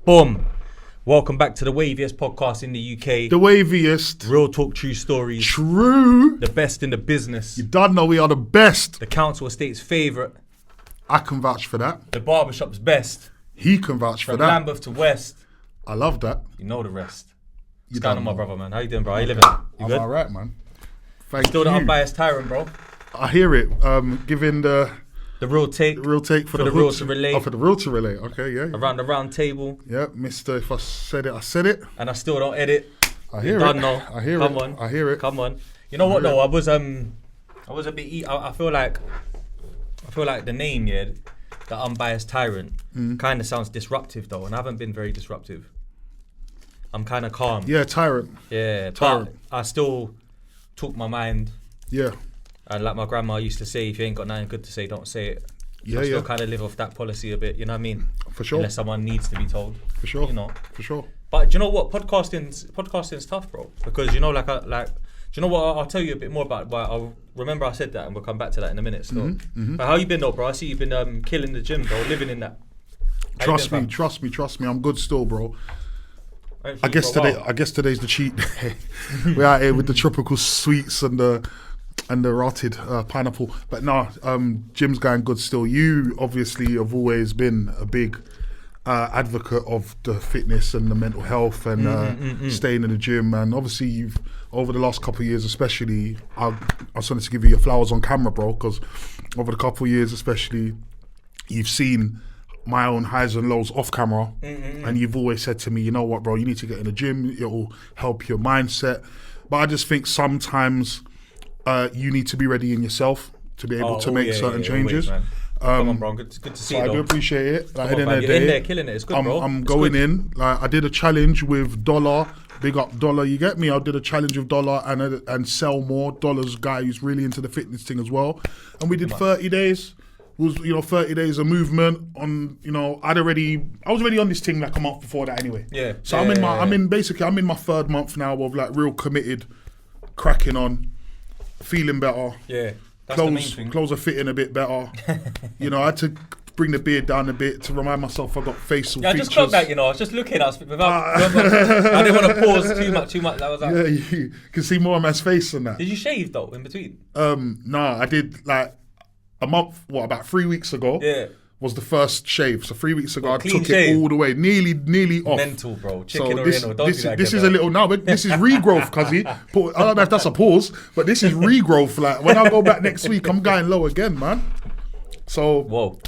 Boom. Welcome back to the waviest podcast in the UK. The waviest. Real talk, true stories. True. The best in the business. You don't know we are the best. The council estate's favourite. I can vouch for that. The barbershop's best. He can vouch for From that. Lambeth to West. I love that. You know the rest. What's You going don't on, my know. brother, man? How you doing, bro? How you living? You I'm good? alright, man. Thank Still you. the unbiased tyrant, bro. I hear it. Giving the real take. real take for the real hood. to relay. Oh, for the real to relay. Okay, yeah. Around the round table. Yeah, Mister. If I said it, I said it. And I still don't edit. I hear You it. done know. I hear Come it. on. I hear it. Come on. You know what though? I was a bit. I feel like the name, yeah, the unbiased tyrant, kind of sounds disruptive though, and I haven't been very disruptive. I'm kind of calm. Yeah, tyrant. Yeah, Tyrant. but I still talk my mind. Yeah. And like my grandma used to say, if you ain't got nothing good to say, don't say it. Yeah, I still yeah. kind of live off that policy a bit. You know what I mean? For sure. Unless someone needs to be told. For sure. You know. For sure. But do you know what? Podcasting's tough, bro. Because you know, do you know what? I'll tell you a bit more about. But I'll remember I said that, and we'll come back to that in a minute. Still. But how you been, though, bro? I see you've been killing the gym, bro. Living in that. How you been, fam? Trust me. I'm good still, bro. Ain't I seen you for a while. guess today's the cheat day. We're out here with the tropical sweets and the rotted pineapple. But no, gym's going good still. You obviously have always been a big advocate of the fitness and the mental health and staying in the gym. And obviously you've, over the last couple of years especially, I just wanted to give you your flowers on camera, bro, because over the couple of years especially, you've seen my own highs and lows off camera, and you've always said to me, you know what, bro, you need to get in the gym, it will help your mindset. But I just think sometimes you need to be ready in yourself to be able to make certain changes. Always, Come on, bro. Good to see So you, I do though. appreciate it. Like, Come on, man. You're in there killing it. It's good, bro. I'm It's going good. in. Like, I did a challenge with Dollar. Big up Dollar. You get me? I did a challenge with Dollar and Sell More. Dollar's guy who's really into the fitness thing as well. And we did 30 days. It was 30 days of movement on. I was already on this thing like a month before that anyway. Yeah. So yeah, I'm in my third month now of like real committed, cracking on, feeling better. Yeah. That's the main thing. Clothes are fitting a bit better. I had to bring the beard down a bit to remind myself I got facial features. I just clocked that, I was just looking at it I didn't want to pause too much. I was like, Yeah, you can see more of man's face than that. did you shave though in between? No, I did like a month, about 3 weeks ago. Yeah. Was the first shave. So 3 weeks ago, I clean took shave? it all the way, nearly off. Mental, bro. Chicken So or this, in or don't this, do that this again, is a bro. little, no, but this is regrowth, cuzzy. I don't know if that's a pause, but this is regrowth. Like when I go back next week, I'm going low again, man. So Whoa.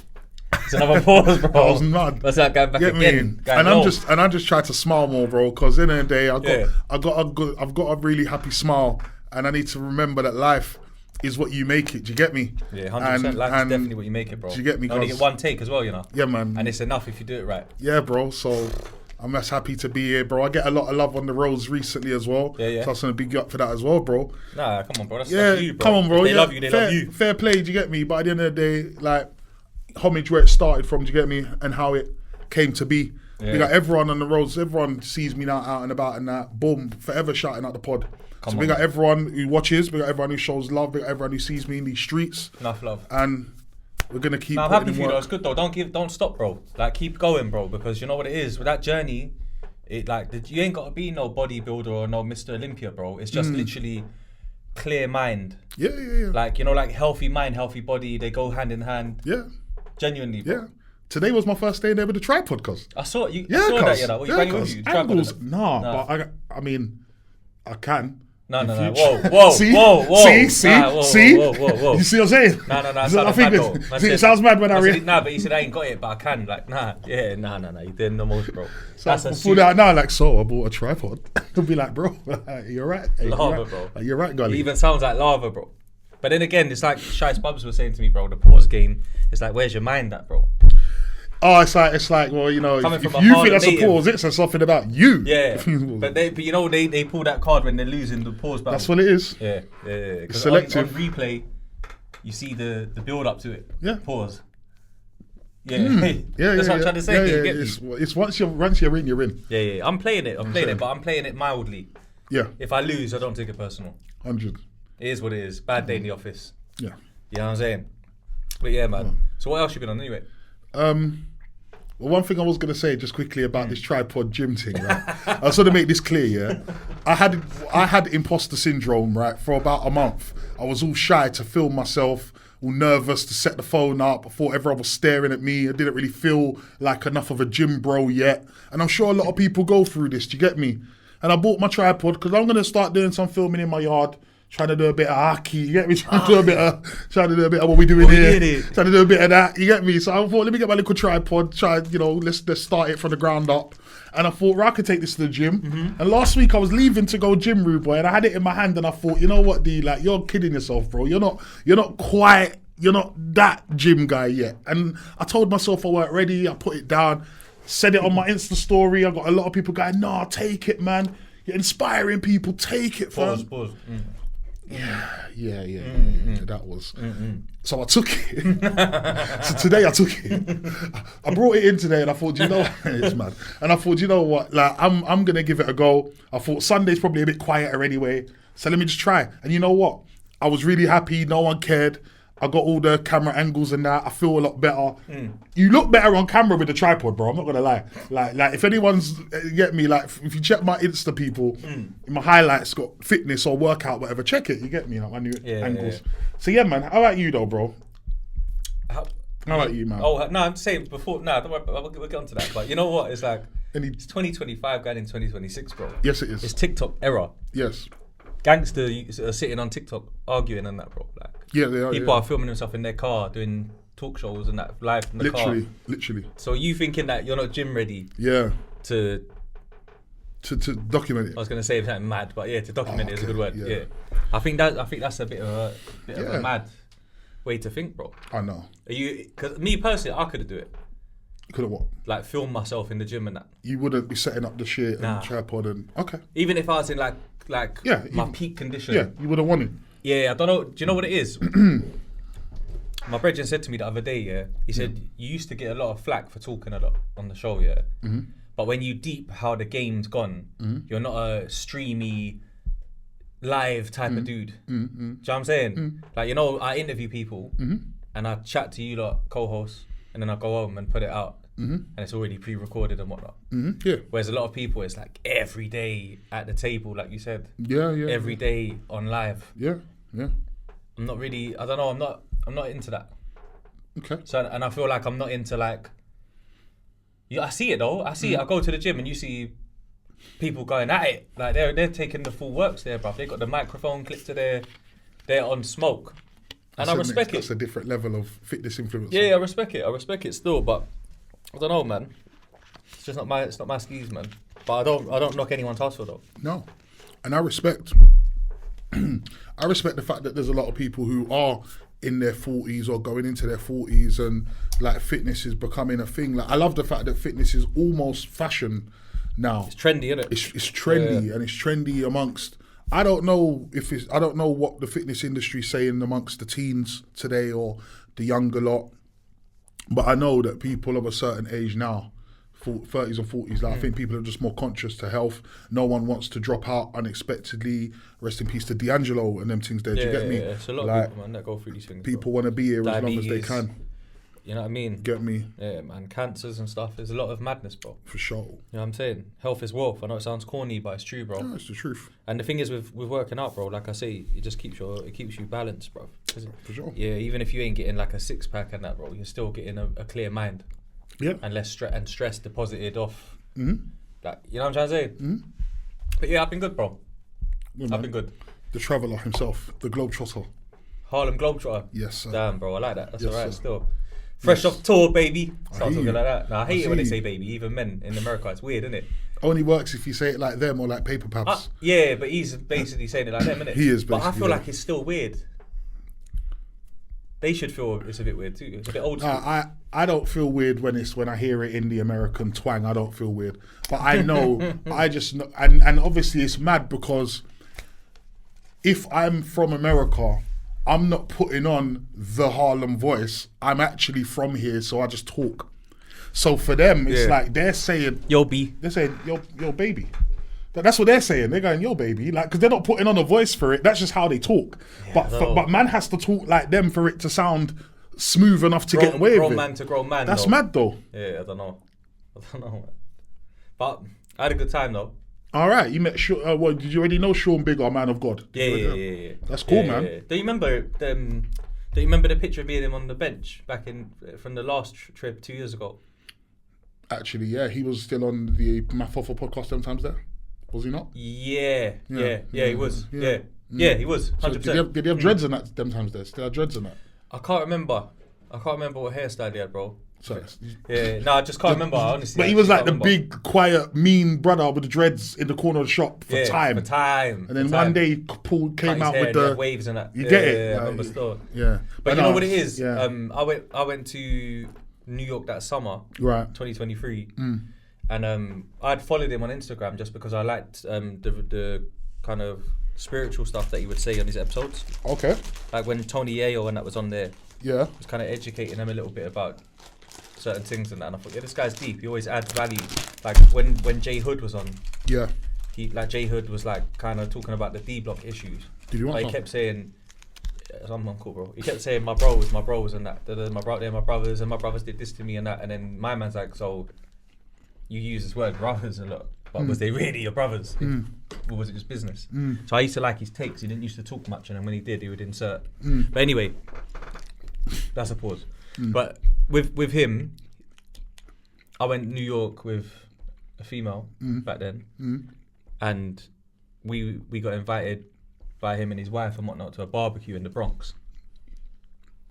It's another pause, bro. I was mad. That's like going back Get again. me? Going And low. I just try to smile more, bro. Because in the end of the day, I've Yeah. got a really happy smile, and I need to remember that life is what you make it. Do you get me? Yeah, 100%. Life is definitely what you make it, bro. Do you get me? You only get one take as well, Yeah, man. And it's enough if you do it right. Yeah, bro. So I'm just happy to be here, bro. I get a lot of love on the roads recently as well. Yeah. So I just want to big you up for that as well, bro. Nah, come on, bro. That's you, bro. Come on, bro. If they yeah. love you, they love you. Fair play, do you get me? But at the end of the day, like, homage where it started from, do you get me? And how it came to be. Yeah. We got everyone on the roads, everyone sees me now out and about and that. Boom, forever shouting out the pod. So we got everyone who watches, we got everyone who shows love, we got everyone who sees me in these streets. Enough love. And we're going to keep I'm putting happy in for you, though. work. It's good, though. Don't stop, bro. Like, keep going, bro. Because you know what it is? With that journey, you ain't got to be no bodybuilder or no Mr. Olympia, bro. It's just literally clear mind. Yeah. Like, like healthy mind, healthy body, they go hand in hand. Yeah. Genuinely, bro. Yeah. Today was my first day there with the tripod, cuz. I saw you. Yeah, I saw that, cuz. What you bringing with you? Tripod, Angles, isn't it? nah, but I mean, I can. No. future. Whoa. See? Whoa. See? Nah, whoa, See? whoa. You see what I'm saying? No. I Sounded think mad, though. Man it said- sounds mad when I man read. said, nah, but he said I ain't got it, but I can. Like, nah. Yeah, nah. You did the most, bro. That's a Before suit. that, now, like, so I bought a tripod. They'll be like, bro, you're right. Hey, Lava, you're right. bro. You're right, It Gully. even sounds like lava, bro. But then again, it's like Shice Bubs was saying to me, bro, the pause game, it's like, where's your mind at, bro? Oh, it's like, well, Coming if from a you hard think that's native. a pause, it's something about you. Yeah. but they pull that card when they're losing the pause battle. That's what it is. Yeah. Because selective. on replay, you see the build up to it. Yeah. Pause. Yeah. Yeah, That's what I'm trying to say. You get me? It's once you're in, you're in. Yeah. I'm playing it, but I'm playing it mildly. Yeah, If I lose, I don't take it personal. 100. It is what it is. Bad day in the office. Yeah. You know what I'm saying? But yeah, man. So what else you been on anyway? Well, one thing I was going to say just quickly about this tripod gym thing, right? I just want to make this clear, yeah? I had imposter syndrome, right, for about a month. I was all shy to film myself, all nervous to set the phone up. I thought everyone was staring at me. I didn't really feel like enough of a gym bro yet. And I'm sure a lot of people go through this, do you get me? And I bought my tripod because I'm going to start doing some filming in my yard. Trying to do a bit of hockey, you get me? Trying to do a bit of what we doing here. Trying to do a bit of that, you get me? So I thought, let me get my little tripod, let's start it from the ground up. And I thought, right, I could take this to the gym. And last week I was leaving to go gym, rude boy, and I had it in my hand and I thought, you know what, D, like, you're kidding yourself, bro. You're not that gym guy yet. And I told myself I weren't ready. I put it down, said it on my Insta story. I got a lot of people going, nah, take it, man. You're inspiring people, take it, fam. Pause. Yeah. That was. So I took it. So today I took it. I brought it in today, and I thought, you know, it's mad. And I thought, you know what? Like, I'm gonna give it a go. I thought Sunday's probably a bit quieter anyway, so let me just try. And you know what? I was really happy. No one cared. I got all the camera angles and that. I feel a lot better. You look better on camera with the tripod, bro. I'm not gonna lie. Like if anyone's get me, like if you check my Insta, people, in my highlights got fitness or workout, whatever. Check it. You get me, like my new angles. Yeah. So yeah, man. How about you though, bro? How about you, man? Oh no, I'm saying before. No, don't worry. We'll get onto that. But you know what? It's like it's 2025 going in 2026, bro. Yes, it is. It's TikTok era. Yes. Gangsters are sitting on TikTok arguing and that, bro. Like, yeah, they are. People are filming themselves in their car doing talk shows and that live from the car. Literally. So you thinking that you're not gym ready? Yeah. To document it. I was gonna say something mad, but yeah, to document it is a good word. Yeah. I think that's a bit of a mad way to think, bro. I know. Are you? Because me personally, I couldn't do it. Could have what? Like film myself in the gym and that. You wouldn't be setting up the shit and tripod and okay. Even if I was in like my peak condition. Yeah, you would have wanted. Yeah, I don't know. Do you know what it is? My brethren said to me the other day, he said, you used to get a lot of flack for talking a lot on the show, but when you deep how the game's gone, you're not a streamy, live type of dude. Do you know what I'm saying? Like, you know, I interview people and I chat to you lot, co-hosts, and then I go home and put it out. And it's already pre-recorded and whatnot. Yeah. Whereas a lot of people, it's like every day at the table, like you said. Yeah. Every day on live. Yeah. I'm not really. I don't know. I'm not into that. Okay. So and I feel like I'm not into like. I see it though. I see it. I go to the gym and you see people going at it. Like they're taking the full works there, bruv. They got the microphone clipped to they're on smoke. And I respect it. That's a different level of fitness influence. Yeah, I respect it. I respect it still, but I don't know, man. It's just not my skis, man. But I don't knock anyone's hustle though. No, and I respect the fact that there's a lot of people who are in their 40s or going into their 40s and like fitness is becoming a thing. Like I love the fact that fitness is almost fashion now. It's trendy, isn't it? It's trendy and it's trendy amongst. I don't know what the fitness industry is saying amongst the teens today or the younger lot, but I know that people of a certain age now, 30s and 40s, like I think people are just more conscious to health. No one wants to drop out unexpectedly. Rest in peace to D'Angelo and them things there. Do you get me? Yeah, it's a lot of people, man, that go through these things. People want to be here as long as they can. You know what I mean? Get me? Yeah, man. Cancers and stuff. There's a lot of madness, bro. For sure. You know what I'm saying? Health is wealth. I know it sounds corny, but it's true, bro. No, it's the truth. And the thing is with working out, bro, like I say, it just keeps you balanced, bro. For sure. Yeah, even if you ain't getting like a 6-pack and that, bro, you're still getting a clear mind. Yeah. And less stress deposited off. Mm-hmm. Like, you know what I'm trying to say? Mm-hmm. But yeah, I've been good, bro. I've been good. The traveller himself, the globetrotter. Harlem Globetrotter. Yes, sir. Damn, bro, I like that. That's alright still. Fresh Yes. off tour, baby. Start talking you. like that. Nah, I hate it when they you. say baby. Even men in America, it's weird, isn't it? Only works if you say it like them or like paper paps. Yeah, but he's basically saying it like them, innit? He is But I basically feel that. like it's still weird. They should feel it's a bit weird too. It's a bit old school. I don't feel weird when I hear it in the American twang. I don't feel weird, but I know I just know, and obviously it's mad because if I'm from America, I'm not putting on the Harlem voice. I'm actually from here, so I just talk. So for them, it's like they're saying Yo, B. They're saying yo baby. That's what they're saying. They're going, yo, baby, like, because they're not putting on a voice for it. That's just how they talk. Yeah, but man has to talk like them for it to sound smooth enough to get away with it. Grown man to grown man. That's mad, though. Yeah, I don't know. I don't know. But I had a good time though. All right, you met. Well, did you already know Sean Bigger, Man of God? Yeah. That's cool, man. Yeah. Do you remember? Do you remember the picture of me and him on the bench back in from the last trip 2 years ago? Actually, yeah, he was still on the Mafofa podcast sometimes there. Was he not? Yeah, he was. Yeah, he was. 100%. So did he have dreads in that them times there? Still have dreads in that? I can't remember what hairstyle he had, bro. Sorry. Yeah, no, I just can't remember, honestly. But he was like the big, quiet, mean brother with the dreads in the corner of the shop for time. For time. And then one day, Paul came out with the waves and that. You get it? Yeah, I remember still. Yeah. But you know what it is? Yeah. I went to New York that summer, right? 2023, and I'd followed him on Instagram just because I liked the kind of spiritual stuff that he would say on his episodes. Okay. Like when Tony Yayo and that was on there. Yeah. Was kind of educating him a little bit about certain things and that. And I thought, yeah, this guy's deep. He always adds value. Like when Jay Hood was on. Yeah. Jay Hood was like kind of talking about the D Block issues. Did you want like, he kept saying, I'm uncool, bro. He kept saying my bros and that. They're my brothers and my brothers did this to me and that. And then my man's like, so you use this word brothers a lot, but was they really your brothers? Or was it just business? So I used to like his takes. He didn't used to talk much, and then when he did, he would insert. But anyway, that's a pause. But with him, I went to New York with a female back then, and we got invited by him and his wife and whatnot to a barbecue in the Bronx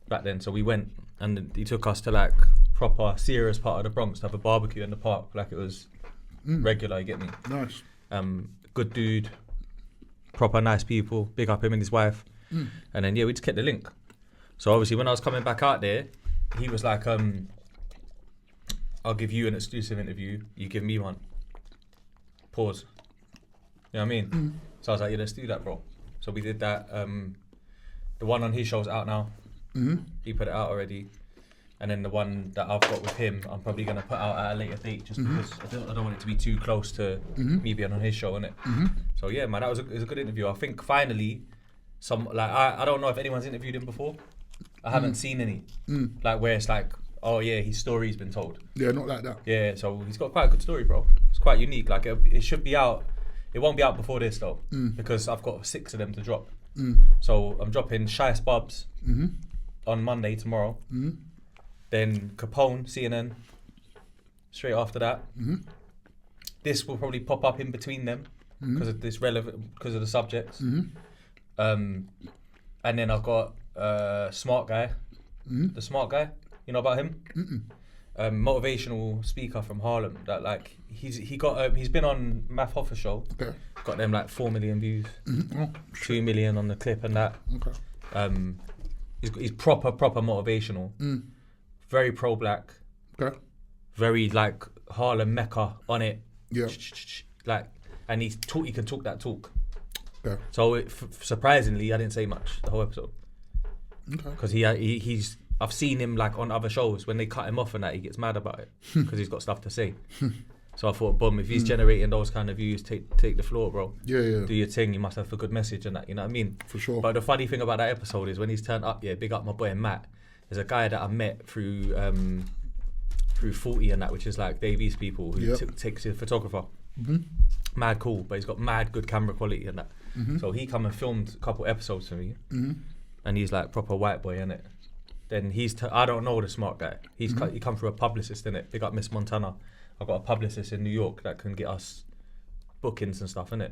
back then. So we went, and he took us to like proper serious part of the Bronx to have a barbecue in the park, like it was regular. You get me? Nice. Good dude, proper nice people. Big up him and his wife. And then we just kept the link. So obviously when I was coming back out there, he was like, I'll give you an exclusive interview, you give me one. Pause. You know what I mean? So I was like, yeah, let's do that, bro. So we did that. The one on his show's out now. He put it out already. And then the one that I've got with him, I'm probably going to put out at a later date just because I don't want it to be too close to me being on his show, innit? So yeah, man, it was a good interview. I think finally, I don't know if anyone's interviewed him before. I haven't seen any. Like where it's like, oh yeah, his story's been told. Yeah, not like that. Yeah, so he's got quite a good story, bro. It's quite unique. Like it should be out. It won't be out before this though, because I've got 6 of them to drop. So I'm dropping Shiest Bubs on Monday tomorrow. Then Capone, CNN, straight after that. This will probably pop up in between them because of this because of the subjects. And then I've got Smart Guy, the Smart Guy. You know about him? Motivational speaker from Harlem. That like he's been on Math Hoffa show. Okay. Got them like 4 million views, 2 million on the clip and that. Okay. He's proper motivational. Very pro-black. Okay. Very like Harlem Mecca on it. Yeah. Like, and he can talk that talk. Okay. So surprisingly, I didn't say much the whole episode. Okay. Because he's I've seen him like on other shows when they cut him off and that he gets mad about it because he's got stuff to say. So I thought, boom, if he's generating those kind of views, take the floor, bro. Yeah. Do your thing. You must have a good message and that. You know what I mean? For sure. But the funny thing about that episode is when he's turned up. Yeah, big up my boy Matt. There's a guy that I met through 40 and that, which is like Dave East people who takes a photographer. Mad cool, but he's got mad good camera quality and that. So he come and filmed a couple episodes for me, and he's like proper white boy, innit? Then I don't know the Smart Guy. He come through a publicist, innit? Big up Miss Montana. I've got a publicist in New York that can get us bookings and stuff, innit?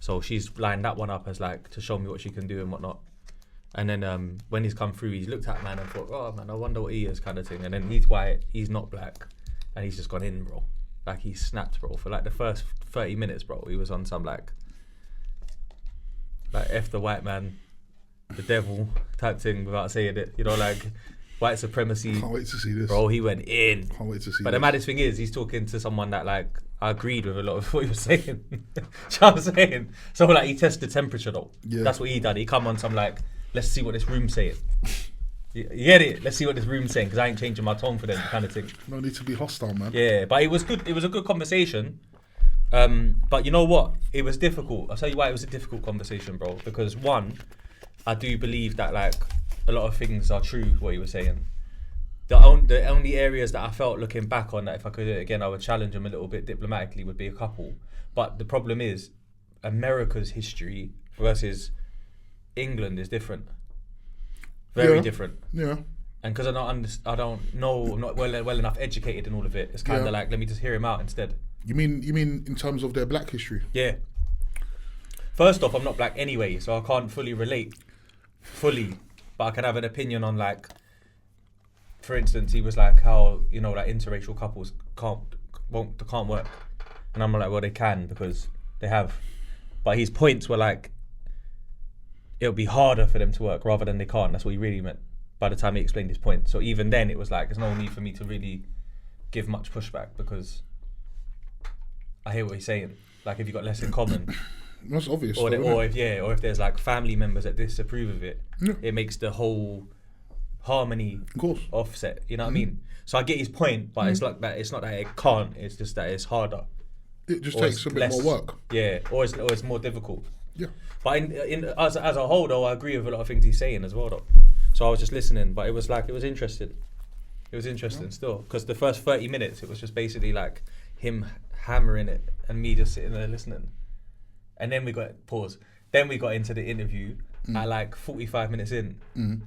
So she's lined that one up as like to show me what she can do and whatnot. And then when he's come through, he's looked at man and thought, oh man, I wonder what he is, kind of thing. And then he's white, he's not black, and he's just gone in, bro. Like he snapped, bro. For like the first 30 minutes, bro, he was on some like F the white man, the devil type thing without saying it. You know, like white supremacy. Can't wait to see this. Bro, he went in. Can't wait to see But this. the maddest thing is, he's talking to someone that like I agreed with a lot of what he was saying. Do you know what I'm saying? So like he tested temperature though. Yeah. That's what he done. He come on some like, let's see what this room's saying. You get it? Let's see what this room's saying because I ain't changing my tone for them kind of thing. No need to be hostile, man. Yeah, but it was good. It was a good conversation. But you know what? It was difficult. I'll tell you why it was a difficult conversation, bro. Because one, I do believe that like a lot of things are true what he was saying. The only areas that I felt looking back on that if I could do it again, I would challenge them a little bit diplomatically would be a couple. But the problem is, America's history versus England is different. Very different. Yeah. And because I don't know, I'm not well enough educated in all of it. It's kind of like, let me just hear him out instead. You mean in terms of their black history? Yeah. First off, I'm not black anyway, so I can't fully relate. But I can have an opinion on, like, for instance, he was like how, you know, like interracial couples can't work. And I'm like, well, they can because they have. But his points were like, it'll be harder for them to work rather than they can't. That's what he really meant by the time he explained his point. So even then it was like, there's no need for me to really give much pushback because I hear what he's saying. Like, if you've got less in common. That's obvious. Or if there's like family members that disapprove of it, it makes the whole harmony offset. You know what I mean? So I get his point, but it's like that. It's not that it can't. It's just that it's harder. It just takes a bit more work. Yeah, or it's more difficult. Yeah. But as a whole, though, I agree with a lot of things he's saying as well, though. So I was just listening, but it was interesting. It was interesting still, because the first 30 minutes, it was just basically like him hammering it and me just sitting there listening. And then we got into the interview at like 45 minutes in, and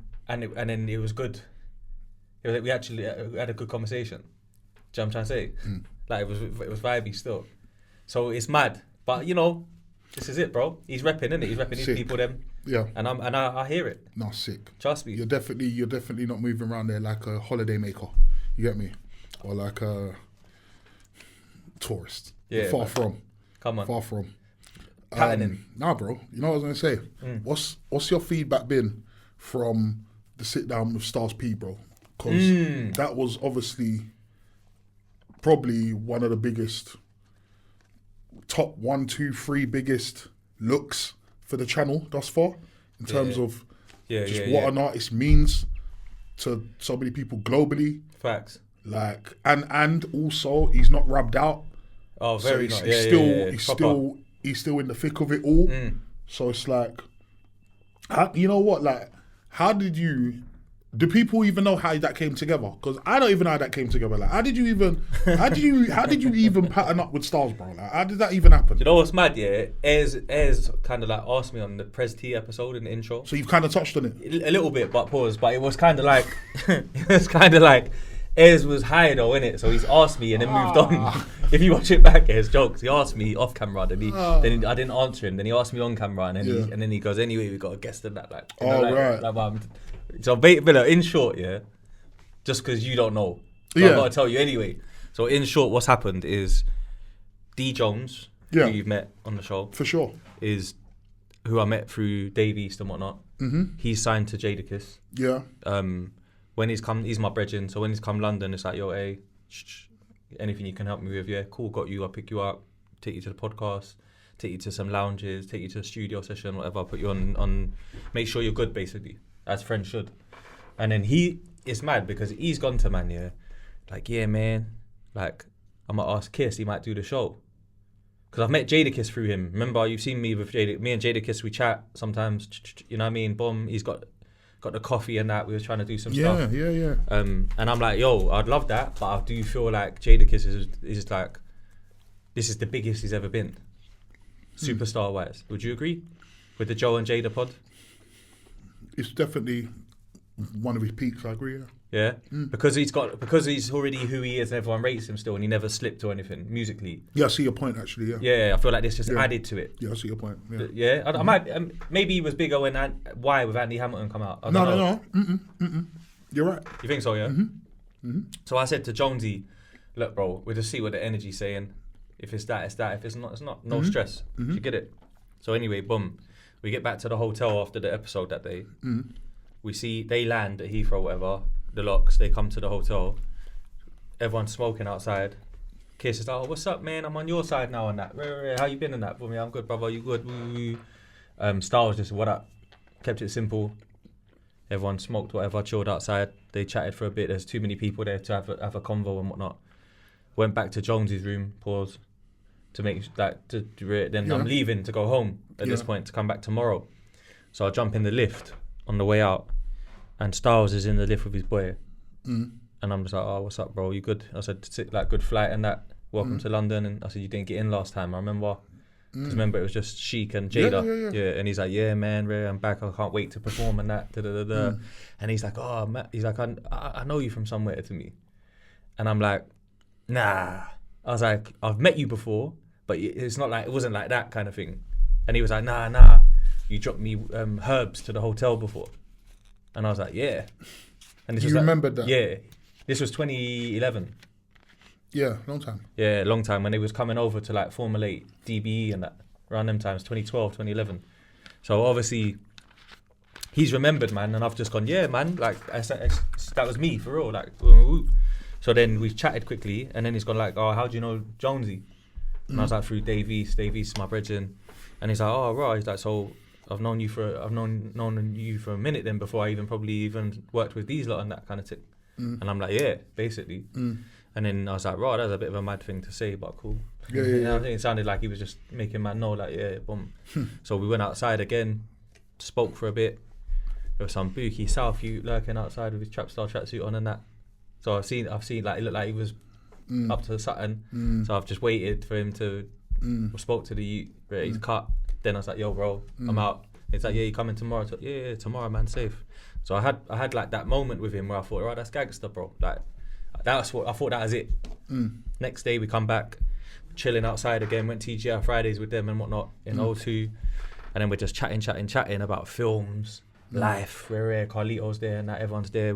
then it was good. We actually had a good conversation. Do you know what I'm trying to say? Like it was vibey still. So it's mad, but you know, this is it, bro. He's repping, isn't it? He's repping his people, them. Yeah. And I hear it. No, sick. Trust me. You're definitely not moving around there like a holiday maker. You get me? Or like a tourist. Yeah. Far from. Come on. Far from. Patterning. Nah, bro. You know what I was gonna say? What's your feedback been from the sit down with Stars P, bro? Because that was obviously probably one of the biggest, top 1, 2, 3 biggest looks for the channel thus far in terms of what an artist means to so many people globally. Facts. Like and also he's not rubbed out. Oh, very so nice. He's still in the thick of it all. So it's like, you know what? Like, do people even know how that came together? Because I don't even know how that came together. Like, how did you even pattern up with Stars, bro? Like, how did that even happen? You know what's mad? Yeah, Ez kind of like asked me on the Prez T episode in the intro. So you've kind of touched on it a little bit, but pause. But it was kind of like, Ez was high though, innit? So he's asked me and then moved on. If you watch it back, his jokes. He asked me off camera, then I didn't answer him. Then he asked me on camera, and then he goes, anyway, we got a guest and that. Like, right. So, in short, just because you don't know, so I've got to tell you anyway. So, in short, what's happened is D Jones, who you've met on the show, for sure, is who I met through Dave East and whatnot. He's signed to Jadakiss. Yeah. When he's my brethren, so when he's come London, it's like, yo, hey, anything you can help me with, yeah, cool, got you, I'll pick you up, take you to the podcast, take you to some lounges, take you to a studio session, whatever, I'll put you on, make sure you're good, basically, as friends should. And then he is mad because he's gone to man, like, yeah, man, like, I'm gonna ask Kiss, he might do the show. Because I've met Jadakiss through him. Remember, you've seen me with me and Jadakiss, we chat sometimes, you know what I mean, boom, he's got the coffee and that, we were trying to do some stuff. Yeah. And I'm like, yo, I'd love that, but I do feel like Jadakiss is like, this is the biggest he's ever been, superstar wise. Would you agree with the Joe and Jada pod? It's definitely one of his peaks. I agree. Yeah, because he's already who he is, and everyone rates him still, and he never slipped or anything musically. Yeah, I see your point actually. Yeah, I feel like this just added to it. Yeah, I see your point. I might maybe he was bigger when Why with Andy Hamilton come out. No. You're right. You think so? Yeah. So I said to Jonesy, look, bro, we'll just see what the energy's saying. If it's that, it's that. If it's not, it's not. No stress. You get it. So anyway, boom, we get back to the hotel after the episode that day. We see they land at Heathrow, whatever. The locks, they come to the hotel. Everyone's smoking outside. Kiss is like, oh, what's up, man? I'm on your side now and that. How you been in that? For me, I'm good, brother. You good? Star was just, what up? Kept it simple. Everyone smoked whatever, chilled outside. They chatted for a bit. There's too many people there to have a convo and whatnot. Went back to Jonesy's room, pause, to make that. Then I'm leaving to go home at this point to come back tomorrow. So I jump in the lift on the way out. And Styles is in the lift with his boy. And I'm just like, oh, what's up, bro? You good? I said, like, good flight and that. Welcome to London. And I said, you didn't get in last time. I remember. Because remember, it was just Sheik and Jada. Yeah. And he's like, yeah, man, I'm back. I can't wait to perform and that. And he's like, oh, Matt. He's like, I know you from somewhere to me. And I'm like, nah. I was like, I've met you before, but it's not like, it wasn't like that kind of thing. And he was like, nah. You dropped me herbs to the hotel before. And I was like, yeah. And this you was remembered that? Yeah. This was 2011. Yeah, long time. Yeah, long time. When he was coming over to like formulate DBE and that, around them times, 2012, 2011. So obviously, he's remembered, man. And I've just gone, yeah, man. Like, that was me, for real. Like, woo. So then we chatted quickly. And then he's gone like, oh, how do you know Jonesy? And I was like, through Dave East, my brethren. And he's like, oh, right. He's like, so I've known you for a minute then before I probably even worked with these lot and that kind of thing. And I'm like, yeah, basically. And then I was like, right, that's a bit of a mad thing to say, but cool. Yeah. I think it sounded like he was just making man know, like, yeah, boom. So we went outside again, spoke for a bit. There was some bookie South youth lurking outside with his Trapstar tracksuit on and that. So I've seen like, it looked like he was up to something. So I've just waited for him to, spoke to the youth, he's cut. Then I was like, yo, bro, I'm out. He's like, yeah, you coming tomorrow? I thought, yeah, tomorrow, man, safe. So I had like that moment with him where I thought, right, that's gangster, bro. Like, that's what I thought. That was it. Next day we come back, chilling outside again. Went TGI Fridays with them and whatnot in O2, and then we're just chatting about films, life. We're here. Carlito's there, and that everyone's there.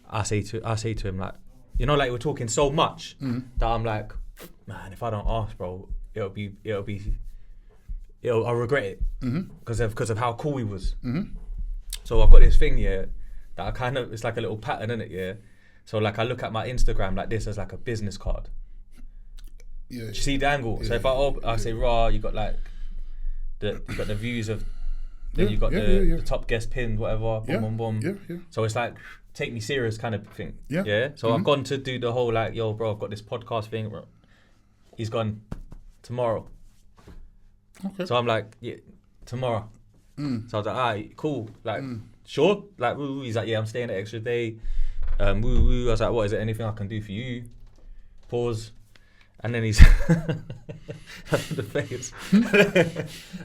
I say to him, like, you know, like we're talking so much that I'm like, man, if I don't ask, bro, I'll regret it because of how cool he was. So I've got this thing here that I kind of, it's like a little pattern in it, yeah. So like I look at my Instagram like this as like a business card. Yeah. Do you see the angle? Yeah. So if I say, raw, you got like you got the views of, then you got the top guest pinned, whatever, boom. Yeah. So it's like take me serious kind of thing. Yeah. So I've gone to do the whole like, yo, bro, I've got this podcast thing. He's gone tomorrow. Okay. So I'm like, yeah, tomorrow. So I was like, alright, cool. Like, sure? Like, woo. He's like, yeah, I'm staying an extra day. Woo. I was like, what, is there anything I can do for you? Pause. And then he's the face.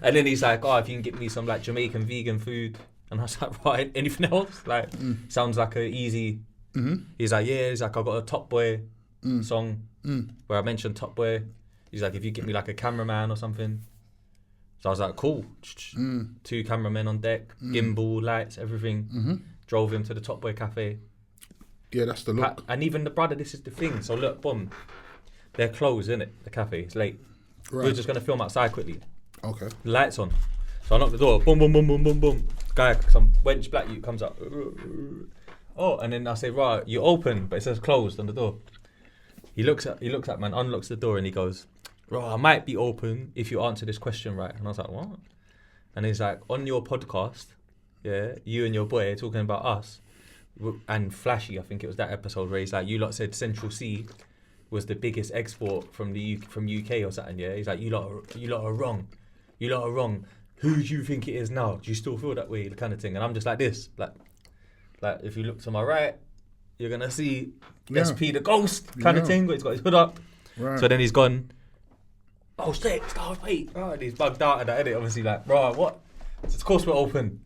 And then he's like, oh, if you can get me some like Jamaican vegan food. And I was like, right, anything else? Like, sounds like a easy. He's like, yeah. He's like, I got a Top Boy song where I mentioned Top Boy. He's like, if you get me like a cameraman or something. So I was like, cool. 2 cameramen on deck, gimbal, lights, everything. Drove him to the Top Boy Cafe. Yeah, that's the look. And even the brother, this is the thing. So look, boom. They're closed, innit? The cafe, it's late. Right. We're just going to film outside quickly. Okay. Lights on. So I knock the door. Boom, boom, boom, boom, boom, boom. Guy, some wench black youth comes up. Oh, and then I say, right, you open, but it says closed on the door. He looks at man, unlocks the door and he goes, I might be open if you answer this question right. And I was like, what? And he's like, on your podcast, yeah, you and your boy are talking about us. And Flashy, I think it was that episode where he's like, you lot said Central Cee was the biggest export from UK or something, yeah? He's like, you lot are wrong. You lot are wrong. Who do you think it is now? Do you still feel that way? The kind of thing. And I'm just like this. Like if you look to my right, you're going to see SP the Ghost kind of thing, where he's got his hood up. Right. So then he's gone, oh shit, wait. Oh, and he's bugged out at that edit, obviously, like, bro, what? So of course we're open.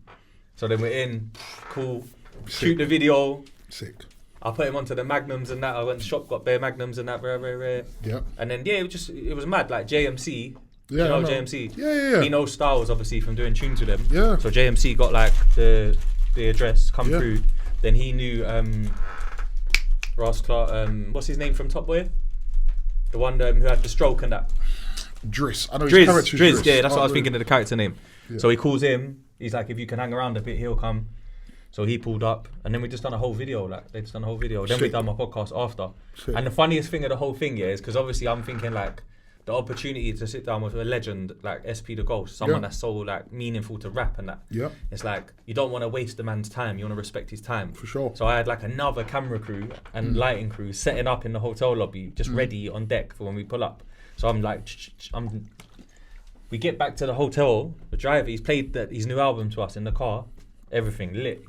So then we're in, cool, shoot the video. Sick. I put him onto the Magnums and that. I went to the shop, got bare Magnums and that, rare. Yeah. And then, it was mad, like JMC. Yeah, you know JMC? Yeah. He knows Styles, obviously, from doing tunes with them. Yeah. So JMC got, like, the address, come through. Then he knew Ross Clark, what's his name from Top Boy? The one who had the stroke and that. Driss. I know his character's Driss. Yeah, that's what I was thinking of the character name. Yeah. So he calls him. He's like, if you can hang around a bit, he'll come. So he pulled up, and then we just done a whole video. Then we done my podcast after. Sick. And the funniest thing of the whole thing, is because obviously I'm thinking like the opportunity to sit down with a legend like SP the Ghost, someone that's so like meaningful to rap and that. Yeah. It's like you don't want to waste the man's time. You want to respect his time. For sure. So I had like another camera crew and lighting crew setting up in the hotel lobby, just ready on deck for when we pull up. So I'm like, we get back to the hotel. The driver, he's played his new album to us in the car. everything lit.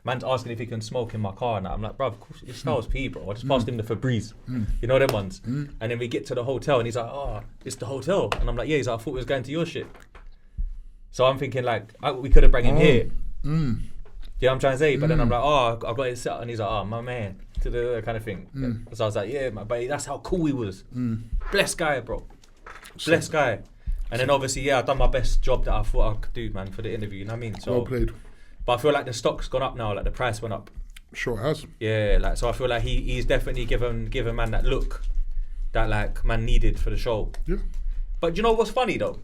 Man's asking if he can smoke in my car, and I'm like, bruv, of course, it's Styles P, bro. I just passed him the Febreze, you know them ones. And then we get to the hotel, and he's like, oh, it's the hotel, and I'm like, yeah. He's like, I thought we was going to your shit. So I'm thinking like, we could have brought him here. You know what I'm trying to say? But then I'm like, oh, I got it set, and he's like, oh, my man, to the kind of thing. So I was like, yeah, man, but that's how cool he was. Blessed guy, bro. Blessed guy. And then obviously, yeah, I've done my best job that I thought I could do, man, for the interview. You know what I mean? So, well played. But I feel like the stock's gone up now. Like the price went up. Sure it has. Yeah, like so I feel like he's definitely given man that look that like man needed for the show. Yeah. But you know what's funny though?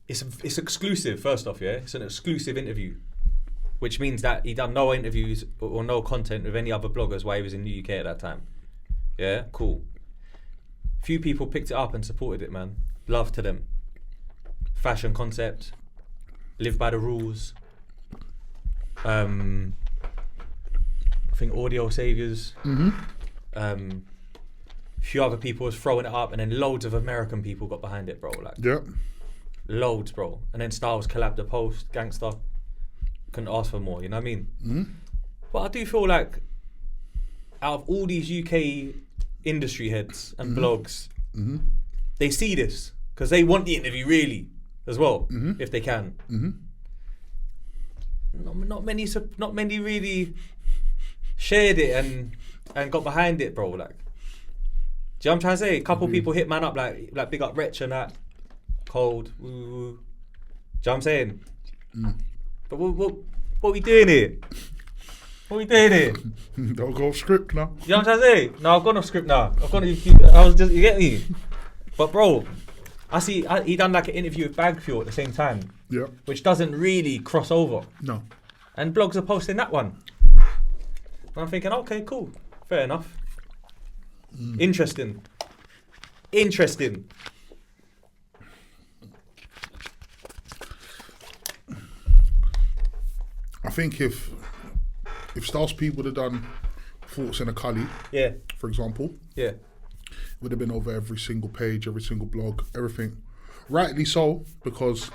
It's exclusive. First off, yeah, it's an exclusive interview, which means that he done no interviews or no content with any other bloggers while he was in the UK at that time. Yeah, cool. Few people picked it up and supported it, man. Love to them. Fashion concept, live by the rules. I think audio saviors. Few other people was throwing it up, and then loads of American people got behind it, bro. Like, yeah, loads, bro. And then Styles collabed the post, gangster. Couldn't ask for more, you know what I mean? But I do feel like out of all these UK industry heads and blogs, they see this because they want the interview really as well, if they can. Not many really shared it and got behind it, bro. Like, do you know what I'm trying to say? A couple people hit man up like big up Wretch and that cold. Woo. Do you know what I'm saying? But what we doing here? What we doing here? Don't go off script now. You know what I'm trying to say? No, I've gone off script now. You get me? But bro, I see he done like an interview with Bag Fuel at the same time. Yeah. Which doesn't really cross over. No. And blogs are posting that one. And I'm thinking, okay, cool. Fair enough. Interesting. I think if Styles P would have done Thoughts in a Cully, yeah, for example, yeah, would have been over every single page, every single blog, everything. Rightly so, because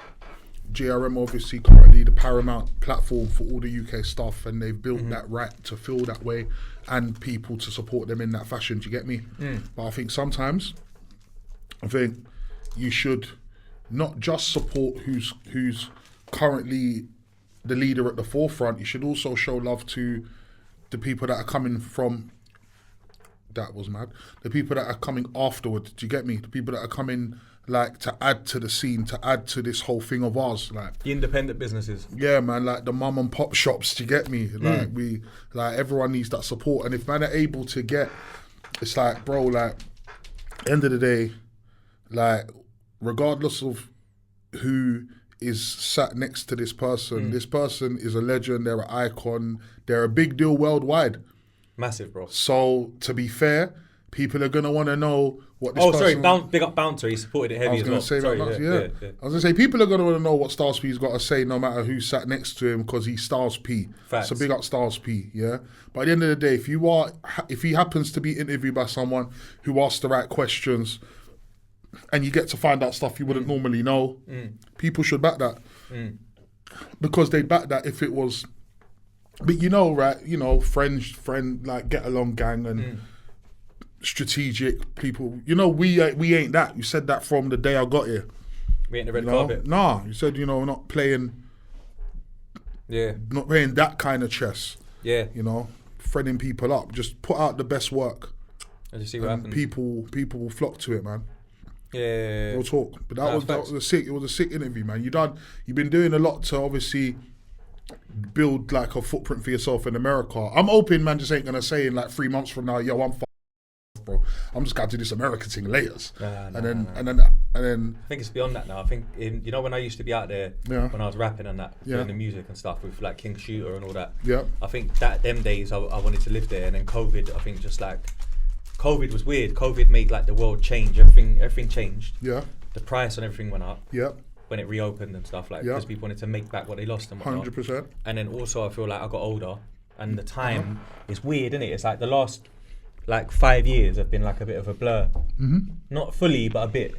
GRM obviously currently the paramount platform for all the UK stuff, and they've built that right to feel that way and people to support them in that fashion. Do you get me? But I think sometimes, you should not just support who's currently the leader at the forefront. You should also show love to the people that are coming from. That was mad. The people that are coming afterwards. Do you get me? The people that are coming like to add to the scene, to add to this whole thing of ours, like the independent businesses. Yeah, man, like the mum and pop shops. Do you get me? Like everyone needs that support, and if man are able to get, it's like, bro, like end of the day, like regardless of who is sat next to this person is a legend. They're an icon. They're a big deal worldwide. Massive, bro. So to be fair, people are gonna want to know what this big up Bouncer. He supported it heavy as well. I was gonna say people are gonna want to know what Styles P's got to say, no matter who sat next to him, because he's Styles P. Facts. So big up Styles P. Yeah. But at the end of the day, if he happens to be interviewed by someone who asks the right questions, and you get to find out stuff you wouldn't normally know, people should back that. Because they back that if it was, but friend, like get along gang and strategic people. We ain't that. You said that from the day I got here. We ain't the red carpet. Nah, you said, we're not playing. Yeah. Not playing that kind of chess. Yeah. Friending people up. Just put out the best work. And just see what happens. People will flock to it, man. Yeah. We'll talk. But that was a sick. It was a sick interview, man. You've been doing a lot to obviously build like a footprint for yourself in America. I'm hoping man just ain't gonna say in like 3 months from now, yo, I'm bro. I'm just going to do this American thing laters. And then I think it's beyond that now. I think when I used to be out there when I was rapping and that, doing the music and stuff with like King Shooter and all that. Yeah. I think that them days I wanted to live there, and then COVID. I think just like COVID was weird. COVID made like the world change. Everything changed. Yeah. The price on everything went up. Yeah. When it reopened and stuff, like because people wanted to make back what they lost and whatnot. 100%. And then also I feel like I got older, and the time is weird, isn't it? It's like the last like 5 years have been like a bit of a blur. Not fully, but a bit.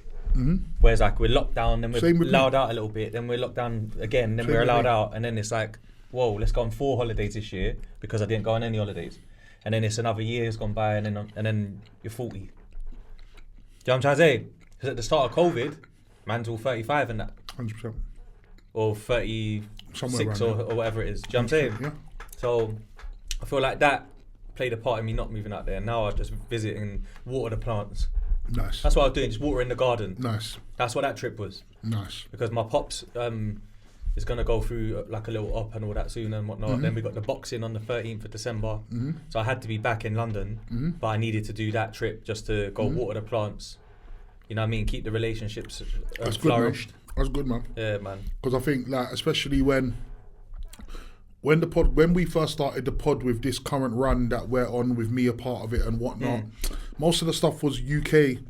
Whereas like we're locked down, then we're Same with me. allowed out a little bit, then we're locked down again, then Same we're with allowed me. out, and then it's like, whoa, let's go on 4 holidays this year because I didn't go on any holidays, and then it's another year's gone by, and then you're 40. Do you know what I'm trying to say? Because at the start of COVID, man's all 35 and that, 100%. or 36 Somewhere around or whatever it is. Do you know what I'm saying? Yeah. So I feel like that played a part in me not moving out there. Now I just visit and water the plants. Nice. That's what I was doing, just water in the garden. Nice. That's what that trip was. Nice. Because my pops is going to go through like a little op and all that soon and whatnot. Then we got the boxing on the 13th of December. So I had to be back in London, but I needed to do that trip just to go water the plants. You know what I mean? Keep the relationships flourished. That's good, man. Yeah, man. Because I think, like, especially when we first started the pod with this current run that we're on, with me a part of it and whatnot, most of the stuff was UK in